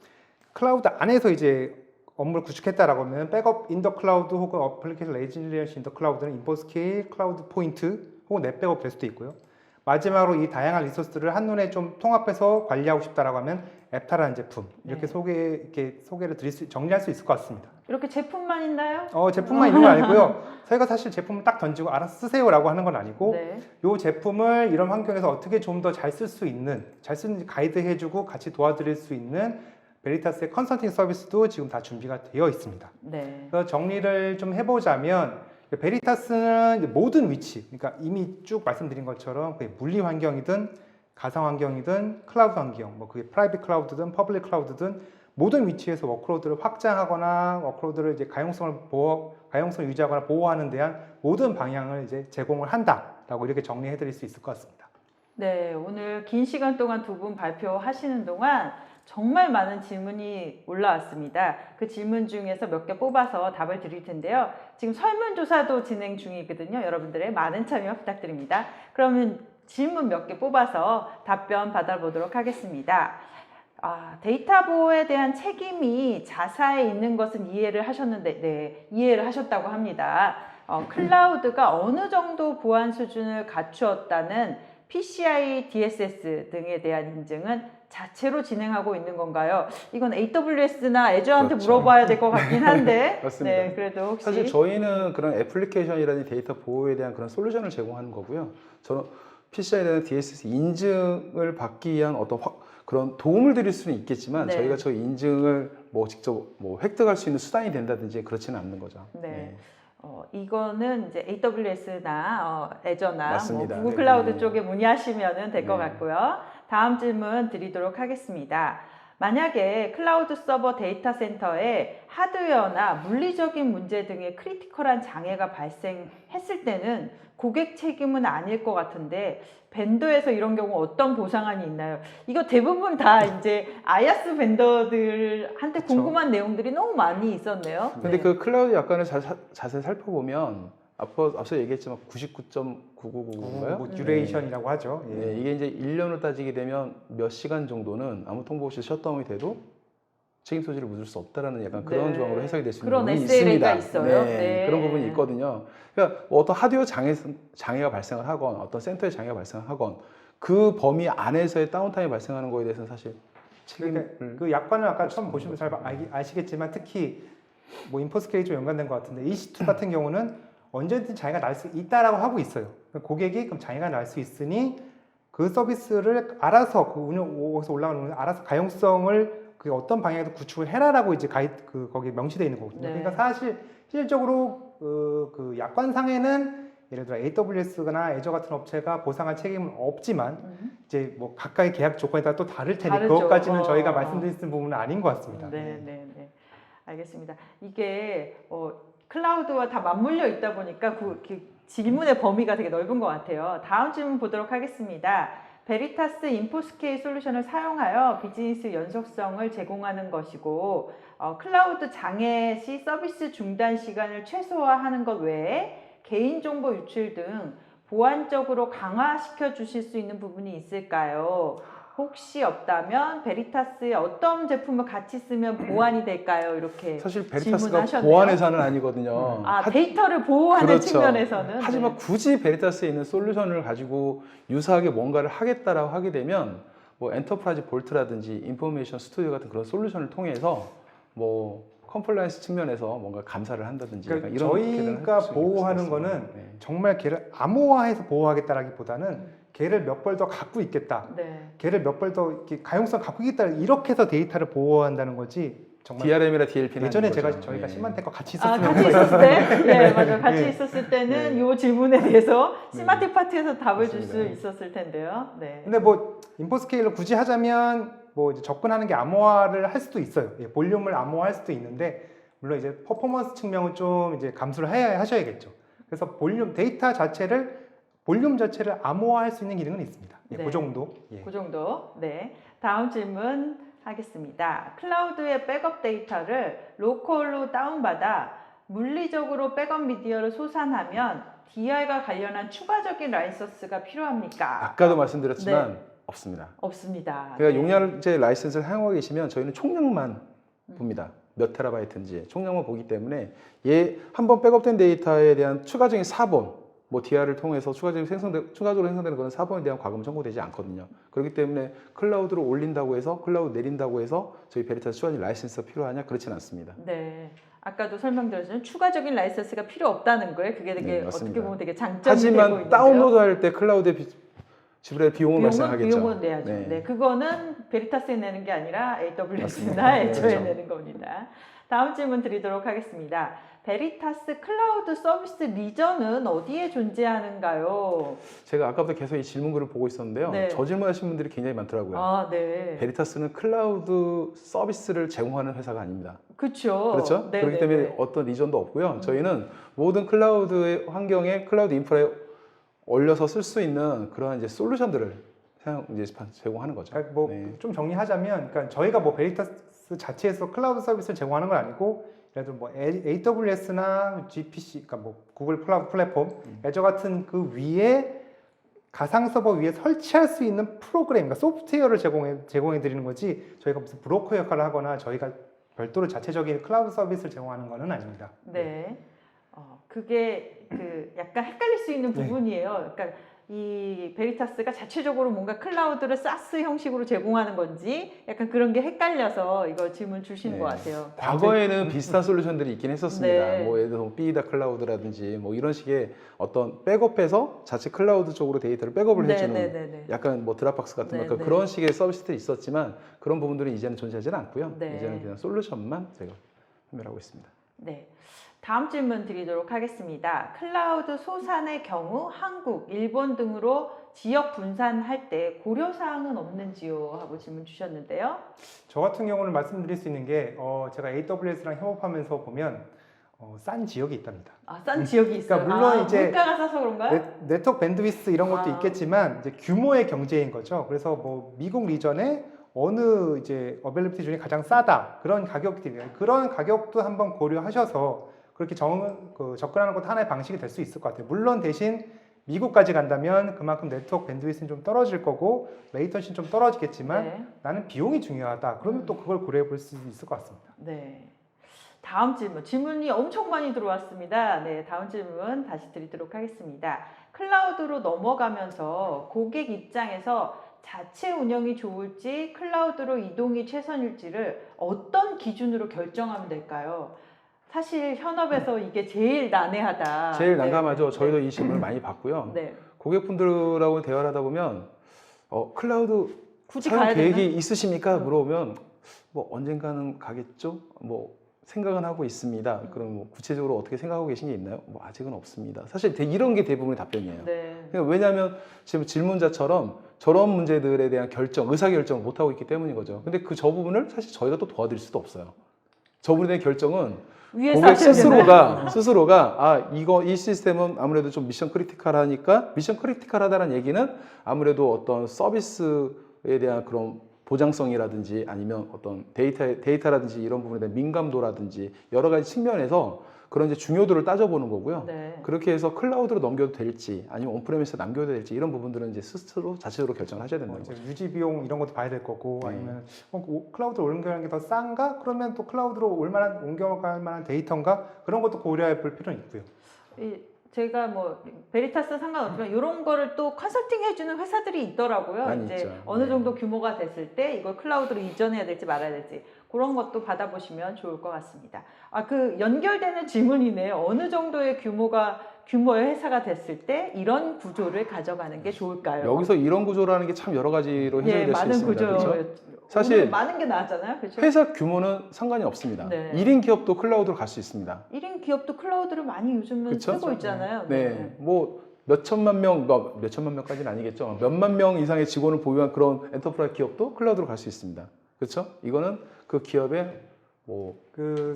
Speaker 3: 클라우드 안에서 이제 업무를 구축했다라고 하면 백업 인 더 클라우드 혹은 어플리케이션 레질리언시 인 더 클라우드는 인포스케일, 클라우드 포인트 혹은 넷백업 될 수도 있고요. 마지막으로 이 다양한 리소스들을 한눈에 좀 통합해서 관리하고 싶다라고 하면 앱타라는 제품 이렇게 소개를 정리할 수 있을 것 같습니다.
Speaker 1: 이렇게 제품만 있나요?
Speaker 3: 제품만 있는 건 아니고요. 저희가 사실 제품을 딱 던지고 알아서 쓰세요라고 하는 건 아니고
Speaker 1: 네.
Speaker 3: 이 제품을 이런 환경에서 어떻게 좀 더 잘 쓸 수 있는, 잘 쓰는지 가이드 해주고 같이 도와드릴 수 있는 베리타스의 컨설팅 서비스도 지금 다 준비가 되어 있습니다.
Speaker 1: 네.
Speaker 3: 그래서 정리를 좀 해보자면 베리타스는 모든 위치, 그러니까 이미 쭉 말씀드린 것처럼 물리 환경이든 가상 환경이든 클라우드 환경, 뭐 그게 프라이빗 클라우드든 퍼블릭 클라우드든 모든 위치에서 워크로드를 확장하거나 워크로드를 이제 가용성을 유지하거나 보호하는 대한 모든 방향을 이제 제공을 한다라고 이렇게 정리해드릴 수 있을 것 같습니다.
Speaker 1: 네, 오늘 긴 시간 동안 두 분 발표하시는 동안 정말 많은 질문이 올라왔습니다. 그 질문 중에서 몇 개 뽑아서 답을 드릴 텐데요. 지금 설문조사도 진행 중이거든요. 여러분들의 많은 참여 부탁드립니다. 그러면 질문 몇 개 뽑아서 답변 받아보도록 하겠습니다. 데이터 보호에 대한 책임이 자사에 있는 것은 이해를 하셨는데, 네, 이해를 하셨다고 합니다. 클라우드가 어느 정도 보안 수준을 갖추었다는 PCI DSS 등에 대한 인증은 자체로 진행하고 있는 건가요? 이건 AWS나 애저한테
Speaker 2: 그렇죠.
Speaker 1: 물어봐야 될 것 같긴 한데.
Speaker 2: 맞습니다.
Speaker 1: 네, 그래도 혹시
Speaker 2: 사실 저희는 그런 애플리케이션이라든지 데이터 보호에 대한 그런 솔루션을 제공하는 거고요. 저는 PCI에 대한 DSS 인증을 받기 위한 어떤 그런 도움을 드릴 수는 있겠지만
Speaker 1: 네.
Speaker 2: 저희가 저 인증을 뭐 직접 뭐 획득할 수 있는 수단이 된다든지 그렇지는 않는 거죠.
Speaker 1: 네. 이거는 이제 AWS나 애저나 뭐
Speaker 2: 맞습니다.
Speaker 1: 구글
Speaker 2: 네.
Speaker 1: 클라우드 쪽에 문의하시면 될 것
Speaker 2: 네.
Speaker 1: 같고요. 다음 질문 드리도록 하겠습니다. 만약에 클라우드 서버 데이터 센터에 하드웨어나 물리적인 문제 등의 크리티컬한 장애가 발생했을 때는 고객 책임은 아닐 것 같은데 벤더에서 이런 경우 어떤 보상안이 있나요? 이거 대부분 다 이제 IaaS 벤더들한테
Speaker 3: 그쵸.
Speaker 1: 궁금한 내용들이 너무 많이 있었네요.
Speaker 2: 근데
Speaker 1: 네.
Speaker 2: 그 클라우드 약관을 자세히 살펴보면 앞서 얘기했지만 99.9999인가요?
Speaker 3: 뭐 듀레이션이라고 하죠. 예.
Speaker 2: 네, 이게 이제 1년으로 따지게 되면 몇 시간 정도는 아무 통보 없이 셧다운이 돼도 책임 소지를 묻을 수 없다라는 약간 그런
Speaker 1: 네.
Speaker 2: 조항으로 해석이 될 수 있는
Speaker 1: 그런
Speaker 2: 부분이
Speaker 1: SLA가
Speaker 2: 있습니다.
Speaker 1: 있어요.
Speaker 2: 네,
Speaker 1: 네.
Speaker 2: 그런 부분이 있거든요. 그러니까 뭐 어떤 하드웨어 장애가 발생을 하건 어떤 센터에 장애가 발생을 하건 그 범위 안에서의 다운타임이 발생하는 거에 대해서는 사실 책임을
Speaker 3: 그러니까 그 약관을 아까 처음 보시면 잘 아시겠지만 특히 뭐 인포스케이 좀 연관된 것 같은데 EC2 같은 경우는 언제든 장애가 날 수 있다라고 하고 있어요. 고객이 그럼 장애가 날 수 있으니 그 서비스를 알아서 그 거기서 올라오는 운영 알아서 가용성을 그 어떤 방향에서 구축을 해라라고 이제 거기 명시되어 있는 거거든요.
Speaker 1: 네.
Speaker 3: 그러니까 사실 실질적으로 그 약관상에는 예를 들어 AWS나 애저 같은 업체가 보상할 책임은 없지만 이제 뭐 각각의 계약 조건에 따라 또 다를 테니
Speaker 1: 다르죠.
Speaker 3: 그것까지는 저희가 말씀드릴 수 있는 부분은 아닌 것 같습니다.
Speaker 1: 네, 네, 네. 알겠습니다. 이게 클라우드와 다 맞물려 있다 보니까 그 질문의 범위가 되게 넓은 것 같아요. 다음 질문 보도록 하겠습니다. 베리타스 인포스케이 솔루션을 사용하여 비즈니스 연속성을 제공하는 것이고 클라우드 장애 시 서비스 중단 시간을 최소화하는 것 외에 개인정보 유출 등 보안적으로 강화시켜 주실 수 있는 부분이 있을까요? 혹시 없다면 베리타스의 어떤 제품을 같이 쓰면 보완이 될까요? 이렇게
Speaker 2: 사실 베리타스가
Speaker 1: 질문하셨네요.
Speaker 2: 보안회사는 아니거든요.
Speaker 1: 데이터를 보호하는
Speaker 2: 그렇죠.
Speaker 1: 측면에서는
Speaker 2: 하지만
Speaker 1: 네.
Speaker 2: 굳이 베리타스에 있는 솔루션을 가지고 유사하게 뭔가를 하겠다라고 하게 되면 뭐 엔터프라이즈 볼트라든지 인포메이션 스튜디오 같은 그런 솔루션을 통해서 뭐 컴플라이언스 측면에서 뭔가 감사를 한다든지
Speaker 3: 그러니까
Speaker 2: 약간 이런
Speaker 3: 저희가 보호하는 거는 정말 걔를 암호화해서 보호하겠다라기보다는 걔를 몇 벌 더 갖고 있겠다.
Speaker 1: 네.
Speaker 3: 걔를 몇 벌 더 가용성 갖고 있겠다. 이렇게 해서 데이터를 보호한다는 거지. 정말
Speaker 2: DRM이나 DLP는
Speaker 3: 예전에 저희가 시만텍과 같이 있었을
Speaker 1: 같이 있었을 때, 네, 맞아요. 같이
Speaker 3: 네.
Speaker 1: 있었을 때는
Speaker 2: 네.
Speaker 1: 이 질문에 대해서 시마틱 파트에서 답을 줄
Speaker 2: 맞습니다.
Speaker 1: 수 있었을 텐데요. 네.
Speaker 3: 근데 뭐 인포스케일을 굳이 하자면 뭐 이제 접근하는 게 암호화를 할 수도 있어요. 예, 볼륨을 암호화할 수도 있는데 물론 이제 퍼포먼스 측면은 좀 이제 감수를 하셔야겠죠. 그래서 데이터 자체를 볼륨 자체를 암호화할 수 있는 기능은 있습니다. 예,
Speaker 1: 네.
Speaker 3: 그 정도. 예.
Speaker 1: 그 정도. 네. 다음 질문 하겠습니다. 클라우드의 백업 데이터를 로컬로 다운받아 물리적으로 백업 미디어를 소산하면 DR과 관련한 추가적인 라이선스가 필요합니까?
Speaker 2: 아까도 말씀드렸지만 없습니다.
Speaker 1: 없습니다.
Speaker 2: 그러니까
Speaker 1: 네.
Speaker 2: 용량제 라이센스를 사용하고 계시면 저희는 총량만 봅니다. 몇 테라바이트인지 총량만 보기 때문에 한번 백업된 데이터에 대한 추가적인 사본 뭐 DR을 통해서 추가적으로 생성되는 그런 사본에 대한 과금은 청구되지 않거든요. 그렇기 때문에 클라우드로 올린다고 해서 클라우드 내린다고 해서 저희 베리타스 추가적인 라이센스가 필요하냐? 그렇진 않습니다.
Speaker 1: 네. 아까도 설명드렸지만 추가적인 라이선스가 필요 없다는 거예요. 그게 되게
Speaker 2: 네, 맞습니다.
Speaker 1: 어떻게 보면 되게 장점이 되고
Speaker 2: 하지만
Speaker 1: 있는데요.
Speaker 2: 다운로드할 때 클라우드에 지불할 비용은 발생하겠죠.
Speaker 1: 비용은 내야죠.
Speaker 2: 네.
Speaker 1: 네, 그거는 베리타스에 내는 게 아니라 AWS나
Speaker 2: 맞습니다.
Speaker 1: 애저에
Speaker 2: 그렇죠.
Speaker 1: 내는 겁니다. 다음 질문 드리도록 하겠습니다. 베리타스 클라우드 서비스 리전은 어디에 존재하는가요?
Speaker 2: 제가 아까부터 계속 이 질문글을 보고 있었는데요.
Speaker 1: 네.
Speaker 2: 저 질문하신 분들이 굉장히 많더라고요.
Speaker 1: 네.
Speaker 2: 베리타스는 클라우드 서비스를 제공하는 회사가 아닙니다.
Speaker 1: 그렇죠.
Speaker 2: 그렇죠?
Speaker 1: 네,
Speaker 2: 그렇기
Speaker 1: 네,
Speaker 2: 때문에
Speaker 1: 네.
Speaker 2: 어떤 리전도 없고요. 저희는 모든 클라우드 환경에 클라우드 인프라에 올려서 쓸 수 있는 그러한 이제 솔루션들을 제공하는 거죠.
Speaker 3: 그러니까 뭐
Speaker 2: 네.
Speaker 3: 좀 정리하자면, 그러니까 저희가 뭐 베리타스 자체에서 클라우드 서비스를 제공하는 건 아니고, 예를 들어 뭐 AWS나 GPC, 그러니까 뭐 구글 클라우드 플랫폼, 애저 같은 그 위에 가상 서버 위에 설치할 수 있는 프로그램, 그러니까 소프트웨어를 제공해 드리는 거지, 저희가 무슨 브로커 역할을 하거나 저희가 별도로 자체적인 클라우드 서비스를 제공하는 것은 아닙니다.
Speaker 1: 네. 그게 약간 헷갈릴 수 있는
Speaker 3: 네.
Speaker 1: 부분이에요. 그러니까 이 베리타스가 자체적으로 뭔가 클라우드를 사스 형식으로 제공하는 건지 약간 그런 게 헷갈려서 이거 질문 주시는
Speaker 2: 네.
Speaker 1: 것 같아요.
Speaker 2: 과거에는 비슷한 솔루션들이 있긴 했었습니다.
Speaker 1: 네.
Speaker 2: 뭐 예를 들어 삐이다 클라우드라든지 뭐 이런 식의 어떤 백업해서 자체 클라우드 쪽으로 데이터를 백업을 해주는
Speaker 1: 네네네.
Speaker 2: 약간 뭐 드랍박스 같은
Speaker 1: 네,
Speaker 2: 거
Speaker 1: 네.
Speaker 2: 그런 식의 서비스들이 있었지만 그런 부분들은 이제는 존재하지는 않고요.
Speaker 1: 네.
Speaker 2: 이제는 그냥 솔루션만 저희가 판매하고 있습니다.
Speaker 1: 네. 다음 질문 드리도록 하겠습니다. 클라우드 소산의 경우 한국, 일본 등으로 지역 분산할 때 고려사항은 없는지요? 하고 질문 주셨는데요.
Speaker 3: 저 같은 경우는 말씀드릴 수 있는 게 제가 AWS랑 협업하면서 보면 싼 지역이 있답니다.
Speaker 1: 아, 싼 지역이 있어요.
Speaker 3: 그러니까 물론 이제
Speaker 1: 물가가 싸서 그런가요?
Speaker 3: 네트워크 밴드위스 이런 것도
Speaker 1: 아.
Speaker 3: 있겠지만 이제 규모의 경제인 거죠. 그래서 뭐 미국 리전에 어느 이제 어벨리비티 중에 가장 싸다 그런 가격들이에요. 그런 가격도 한번 고려하셔서 그렇게 접근하는 것도 하나의 방식이 될 수 있을 것 같아요. 물론 대신 미국까지 간다면 그만큼 네트워크 밴드위스는 좀 떨어질 거고 레이턴시는 좀 떨어지겠지만
Speaker 1: 네.
Speaker 3: 나는 비용이 중요하다. 그러면 또 그걸 고려해 볼 수 있을 것 같습니다.
Speaker 1: 네. 다음 질문. 질문이 엄청 많이 들어왔습니다. 네, 다음 질문 다시 드리도록 하겠습니다. 클라우드로 넘어가면서 고객 입장에서 자체 운영이 좋을지 클라우드로 이동이 최선일지를 어떤 기준으로 결정하면 될까요? 사실 현업에서 이게 제일 난해하다.
Speaker 2: 제일
Speaker 1: 네,
Speaker 2: 난감하죠.
Speaker 1: 네,
Speaker 2: 저희도 이 질문을 많이 받고요.
Speaker 1: 네.
Speaker 2: 고객분들하고 대화를 하다 보면 클라우드
Speaker 1: 굳이
Speaker 2: 사용
Speaker 1: 가야
Speaker 2: 계획이
Speaker 1: 되나?
Speaker 2: 있으십니까? 물어보면 뭐 언젠가는 가겠죠? 뭐 생각은 하고 있습니다. 그럼 뭐 구체적으로 어떻게 생각하고 계신 게 있나요? 뭐 아직은 없습니다. 사실 이런 게 대부분의 답변이에요.
Speaker 1: 네.
Speaker 2: 그러니까 왜냐하면 지금 질문자처럼 저런 문제들에 대한 의사결정을 못하고 있기 때문인 거죠. 근데 저 부분을 사실 저희가 또 도와드릴 수도 없어요. 저 부분에 대한 결정은
Speaker 1: 위에서
Speaker 2: 고객
Speaker 1: 하셔야 되나요?
Speaker 2: 스스로가 이 시스템은 아무래도 좀 미션 크리티컬하니까 미션 크리티컬하다는 얘기는 아무래도 어떤 서비스에 대한 그런 보장성이라든지 아니면 어떤 데이터라든지 이런 부분에 대한 민감도라든지 여러 가지 측면에서 그런 이제 중요도를 따져보는 거고요.
Speaker 1: 네.
Speaker 2: 그렇게 해서 클라우드로 넘겨도 될지 아니면 온프레미스에 남겨도 될지 이런 부분들은 이제 스스로 자체적으로 결정을 하셔야 된다는
Speaker 3: 이제
Speaker 2: 거죠.
Speaker 3: 유지 비용 이런 것도 봐야 될 거고
Speaker 2: 네.
Speaker 3: 아니면 클라우드로 옮겨가는 게 더 싼가? 그러면 또 클라우드로 옮겨갈 만한 데이터인가? 그런 것도 고려해 볼 필요는 있고요.
Speaker 1: 제가 뭐 베리타스 상관없지만 이런 거를 또 컨설팅 해주는 회사들이 있더라고요.
Speaker 2: 많이
Speaker 1: 이제
Speaker 2: 있죠.
Speaker 1: 어느
Speaker 2: 네.
Speaker 1: 정도 규모가 됐을 때 이걸 클라우드로 이전해야 될지 말아야 될지 그런 것도 받아보시면 좋을 것 같습니다. 그 연결되는 질문이네요. 어느 정도의 규모의 회사가 됐을 때 이런 구조를 가져가는 게 좋을까요?
Speaker 2: 여기서 이런 구조라는 게 참 여러 가지로 해석이 될 수
Speaker 1: 많은
Speaker 2: 있습니다.
Speaker 1: 구조.
Speaker 2: 그렇죠? 사실
Speaker 1: 오늘 많은 게 나왔잖아요. 그렇죠?
Speaker 2: 회사 규모는 상관이 없습니다.
Speaker 1: 네.
Speaker 2: 1인 기업도 클라우드로 갈 수 있습니다.
Speaker 1: 1인 기업도 클라우드를 많이 요즘은
Speaker 2: 그쵸?
Speaker 1: 쓰고 있잖아요.
Speaker 2: 네, 뭐 몇천만 명까지는 아니겠죠. 몇만 명 이상의 직원을 보유한 그런 엔터프라이즈 기업도 클라우드로 갈 수 있습니다. 그렇죠? 이거는 그 기업의 뭐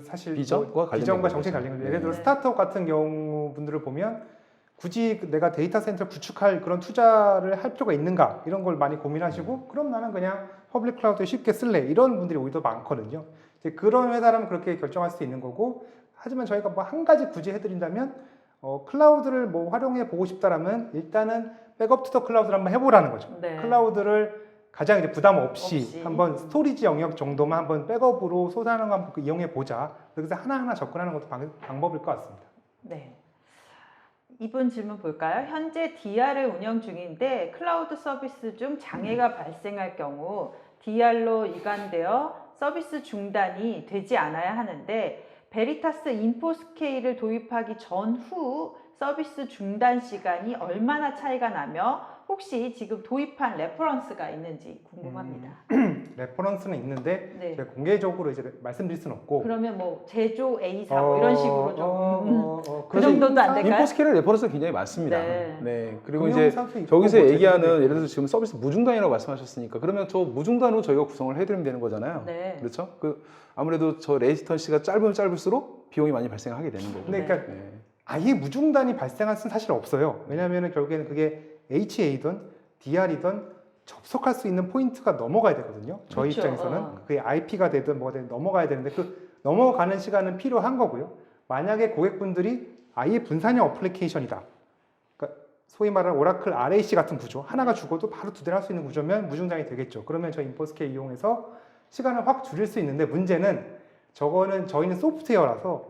Speaker 3: 사실
Speaker 2: 비전과 관련된
Speaker 3: 비전과
Speaker 2: 거죠.
Speaker 3: 정책이 관련 예를 들어
Speaker 1: 네.
Speaker 3: 스타트업 같은 경우 분들을 보면 굳이 내가 데이터 센터를 구축할 그런 투자를 할 필요가 있는가 이런 걸 많이 고민하시고 그럼 나는 그냥 퍼블릭 클라우드에 쉽게 쓸래 이런 분들이 오히려 많거든요. 이제 그런 회사라면 그렇게 결정할 수 있는 거고 하지만 저희가 뭐 한 가지 굳이 해드린다면 클라우드를 뭐 활용해 보고 싶다라면 일단은 백업 투 더 클라우드를 한번 해보라는 거죠.
Speaker 1: 네.
Speaker 3: 클라우드를 가장 이제 부담 없이
Speaker 1: 없이.
Speaker 3: 한번 스토리지 영역 정도만 한번 백업으로 쏟아내는 거 한번 이용해 보자. 그래서 하나하나 접근하는 것도 방법일 것 같습니다.
Speaker 1: 네. 이분 질문 볼까요? 현재 DR을 운영 중인데 클라우드 서비스 중 장애가 발생할 경우 DR로 이관되어 서비스 중단이 되지 않아야 하는데 베리타스 인포스케일을 도입하기 전후 서비스 중단 시간이 얼마나 차이가 나며 혹시 지금 도입한 레퍼런스가 있는지 궁금합니다.
Speaker 3: 레퍼런스는 있는데
Speaker 1: 네.
Speaker 3: 제가 공개적으로 이제 말씀드릴 수는 없고
Speaker 1: 그러면 뭐 제조 A사 뭐 이런 식으로 좀 그
Speaker 2: 그래서
Speaker 1: 정도도 안 될까요?
Speaker 2: 인포스케일의 레퍼런스가 굉장히 많습니다.
Speaker 1: 네.
Speaker 2: 네. 그리고 이제
Speaker 3: 있고,
Speaker 2: 저기서
Speaker 3: 뭐
Speaker 2: 얘기하는
Speaker 3: 제조도
Speaker 2: 예를 들어서 지금 서비스 무중단이라고 말씀하셨으니까 그러면 저 무중단으로 저희가 구성을 해드리면 되는 거잖아요.
Speaker 1: 네.
Speaker 2: 그렇죠? 아무래도 저 레지스턴시가 짧으면 짧을수록 비용이 많이 발생하게 되는 거고.
Speaker 3: 근데 그러니까
Speaker 2: 네.
Speaker 3: 아예 무중단이 발생할 수는 사실 없어요. 왜냐하면 결국에는 그게 HA든 DR이든 접속할 수 있는 포인트가 넘어가야 되거든요. 저희
Speaker 1: 그렇죠.
Speaker 3: 입장에서는 그게 IP가 되든 뭐가 되든 넘어가야 되는데 그 넘어가는 시간은 필요한 거고요. 만약에 고객분들이 아예 분산형 어플리케이션이다. 그러니까 소위 말하는 오라클 RAC 같은 구조 하나가 죽어도 바로 두 대를 할 수 있는 구조면 무중단이 되겠죠. 그러면 저희 인포스케일 이용해서 시간을 확 줄일 수 있는데 문제는 저희는 소프트웨어라서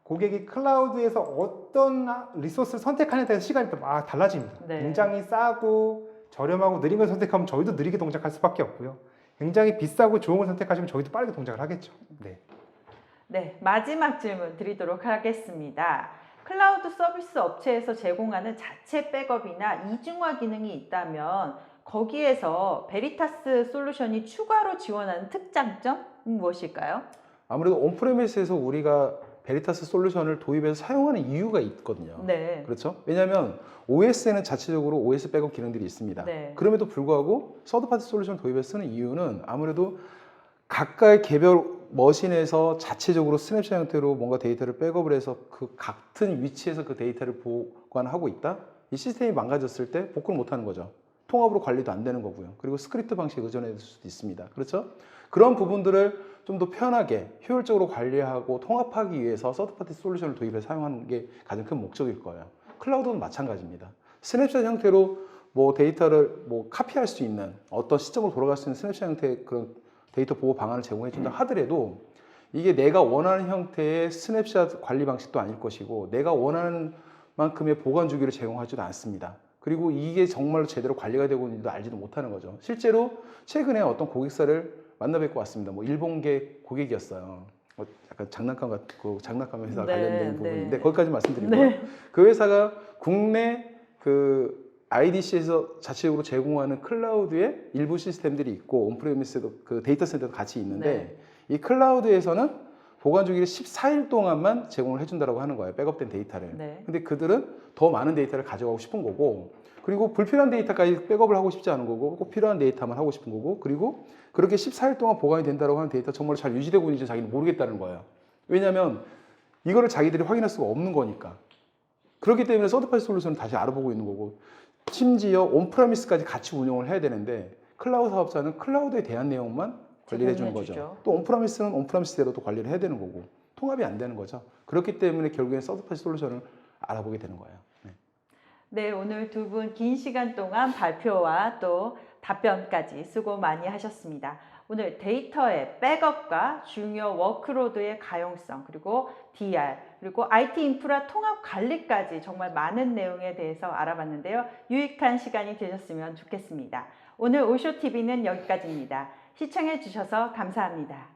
Speaker 3: 고객이 클라우드에서 어떤 리소스를 선택하느냐에 따라서 시간이 또 막 달라집니다.
Speaker 1: 네.
Speaker 3: 굉장히 싸고 저렴하고 느린 걸 선택하면 저희도 느리게 동작할 수밖에 없고요. 굉장히 비싸고 좋은 걸 선택하시면 저희도 빠르게 동작을 하겠죠. 네.
Speaker 1: 네, 마지막 질문 드리도록 하겠습니다. 클라우드 서비스 업체에서 제공하는 자체 백업이나 이중화 기능이 있다면 거기에서 베리타스 솔루션이 추가로 지원하는 특장점은 무엇일까요?
Speaker 2: 아무래도 온프레미스에서 우리가 베리타스 솔루션을 도입해서 사용하는 이유가 있거든요.
Speaker 1: 네.
Speaker 2: 그렇죠? 왜냐하면 OS에는 자체적으로 OS 백업 기능들이 있습니다.
Speaker 1: 네.
Speaker 2: 그럼에도 불구하고 서드파티 솔루션을 도입해서 쓰는 이유는 아무래도 각각의 개별 머신에서 자체적으로 스냅샷 형태로 뭔가 데이터를 백업을 해서 그 같은 위치에서 그 데이터를 보관하고 있다? 이 시스템이 망가졌을 때 복구를 못하는 거죠. 통합으로 관리도 안 되는 거고요. 그리고 스크립트 방식에 의존할 수도 있습니다. 그렇죠? 그런 부분들을 좀 더 편하게 효율적으로 관리하고 통합하기 위해서 서드파티 솔루션을 도입해서 사용하는 게 가장 큰 목적일 거예요. 클라우드는 마찬가지입니다. 스냅샷 형태로 뭐 데이터를 뭐 카피할 수 있는 어떤 시점으로 돌아갈 수 있는 스냅샷 형태의 그런 데이터 보호 방안을 제공해 준다 하더라도 이게 내가 원하는 형태의 스냅샷 관리 방식도 아닐 것이고 내가 원하는 만큼의 보관 주기를 제공하지도 않습니다. 그리고 이게 정말로 제대로 관리가 되고 있는지도 알지도 못하는 거죠. 실제로 최근에 어떤 고객사를 만나 뵙고 왔습니다. 뭐 일본계 고객이었어요. 약간 장난감 같고 장난감 회사
Speaker 1: 네,
Speaker 2: 관련된 부분인데
Speaker 1: 네.
Speaker 2: 거기까지 말씀드리고
Speaker 1: 네.
Speaker 2: 그 회사가 국내 그 IDC에서 자체적으로 제공하는 클라우드의 일부 시스템들이 있고 온프레미스도 그 데이터 센터도 같이 있는데 이 클라우드에서는 보관 주기를 14일 동안만 제공을 해준다고 하는 거예요. 백업된 데이터를.
Speaker 1: 네.
Speaker 2: 근데 그들은 더 많은 데이터를 가져가고 싶은 거고 그리고 불필요한 데이터까지 백업을 하고 싶지 않은 거고 꼭 필요한 데이터만 하고 싶은 거고 그리고 그렇게 14일 동안 보관이 된다고 하는 데이터 정말 잘 유지되고 있는지 자기는 모르겠다는 거예요. 왜냐하면 이거를 자기들이 확인할 수가 없는 거니까. 그렇기 때문에 서드파티 솔루션을 다시 알아보고 있는 거고 심지어 온프레미스까지 같이 운영을 해야 되는데 클라우드 사업자는 클라우드에 대한 내용만 관리를 해주는 거죠.
Speaker 1: 제공해주죠.
Speaker 2: 또 온프레미스는 온프레미스대로 또 관리를 해야 되는 거고 통합이 안 되는 거죠. 그렇기 때문에 결국엔 서드파티 솔루션을 알아보게 되는 거예요. 네.
Speaker 1: 네, 오늘 두 분 긴 시간 동안 발표와 또 답변까지 수고 많이 하셨습니다. 오늘 데이터의 백업과 중요 워크로드의 가용성, 그리고 DR, 그리고 IT 인프라 통합 관리까지 정말 많은 내용에 대해서 알아봤는데요. 유익한 시간이 되셨으면 좋겠습니다. 오늘 오쇼TV는 여기까지입니다. 시청해 주셔서 감사합니다.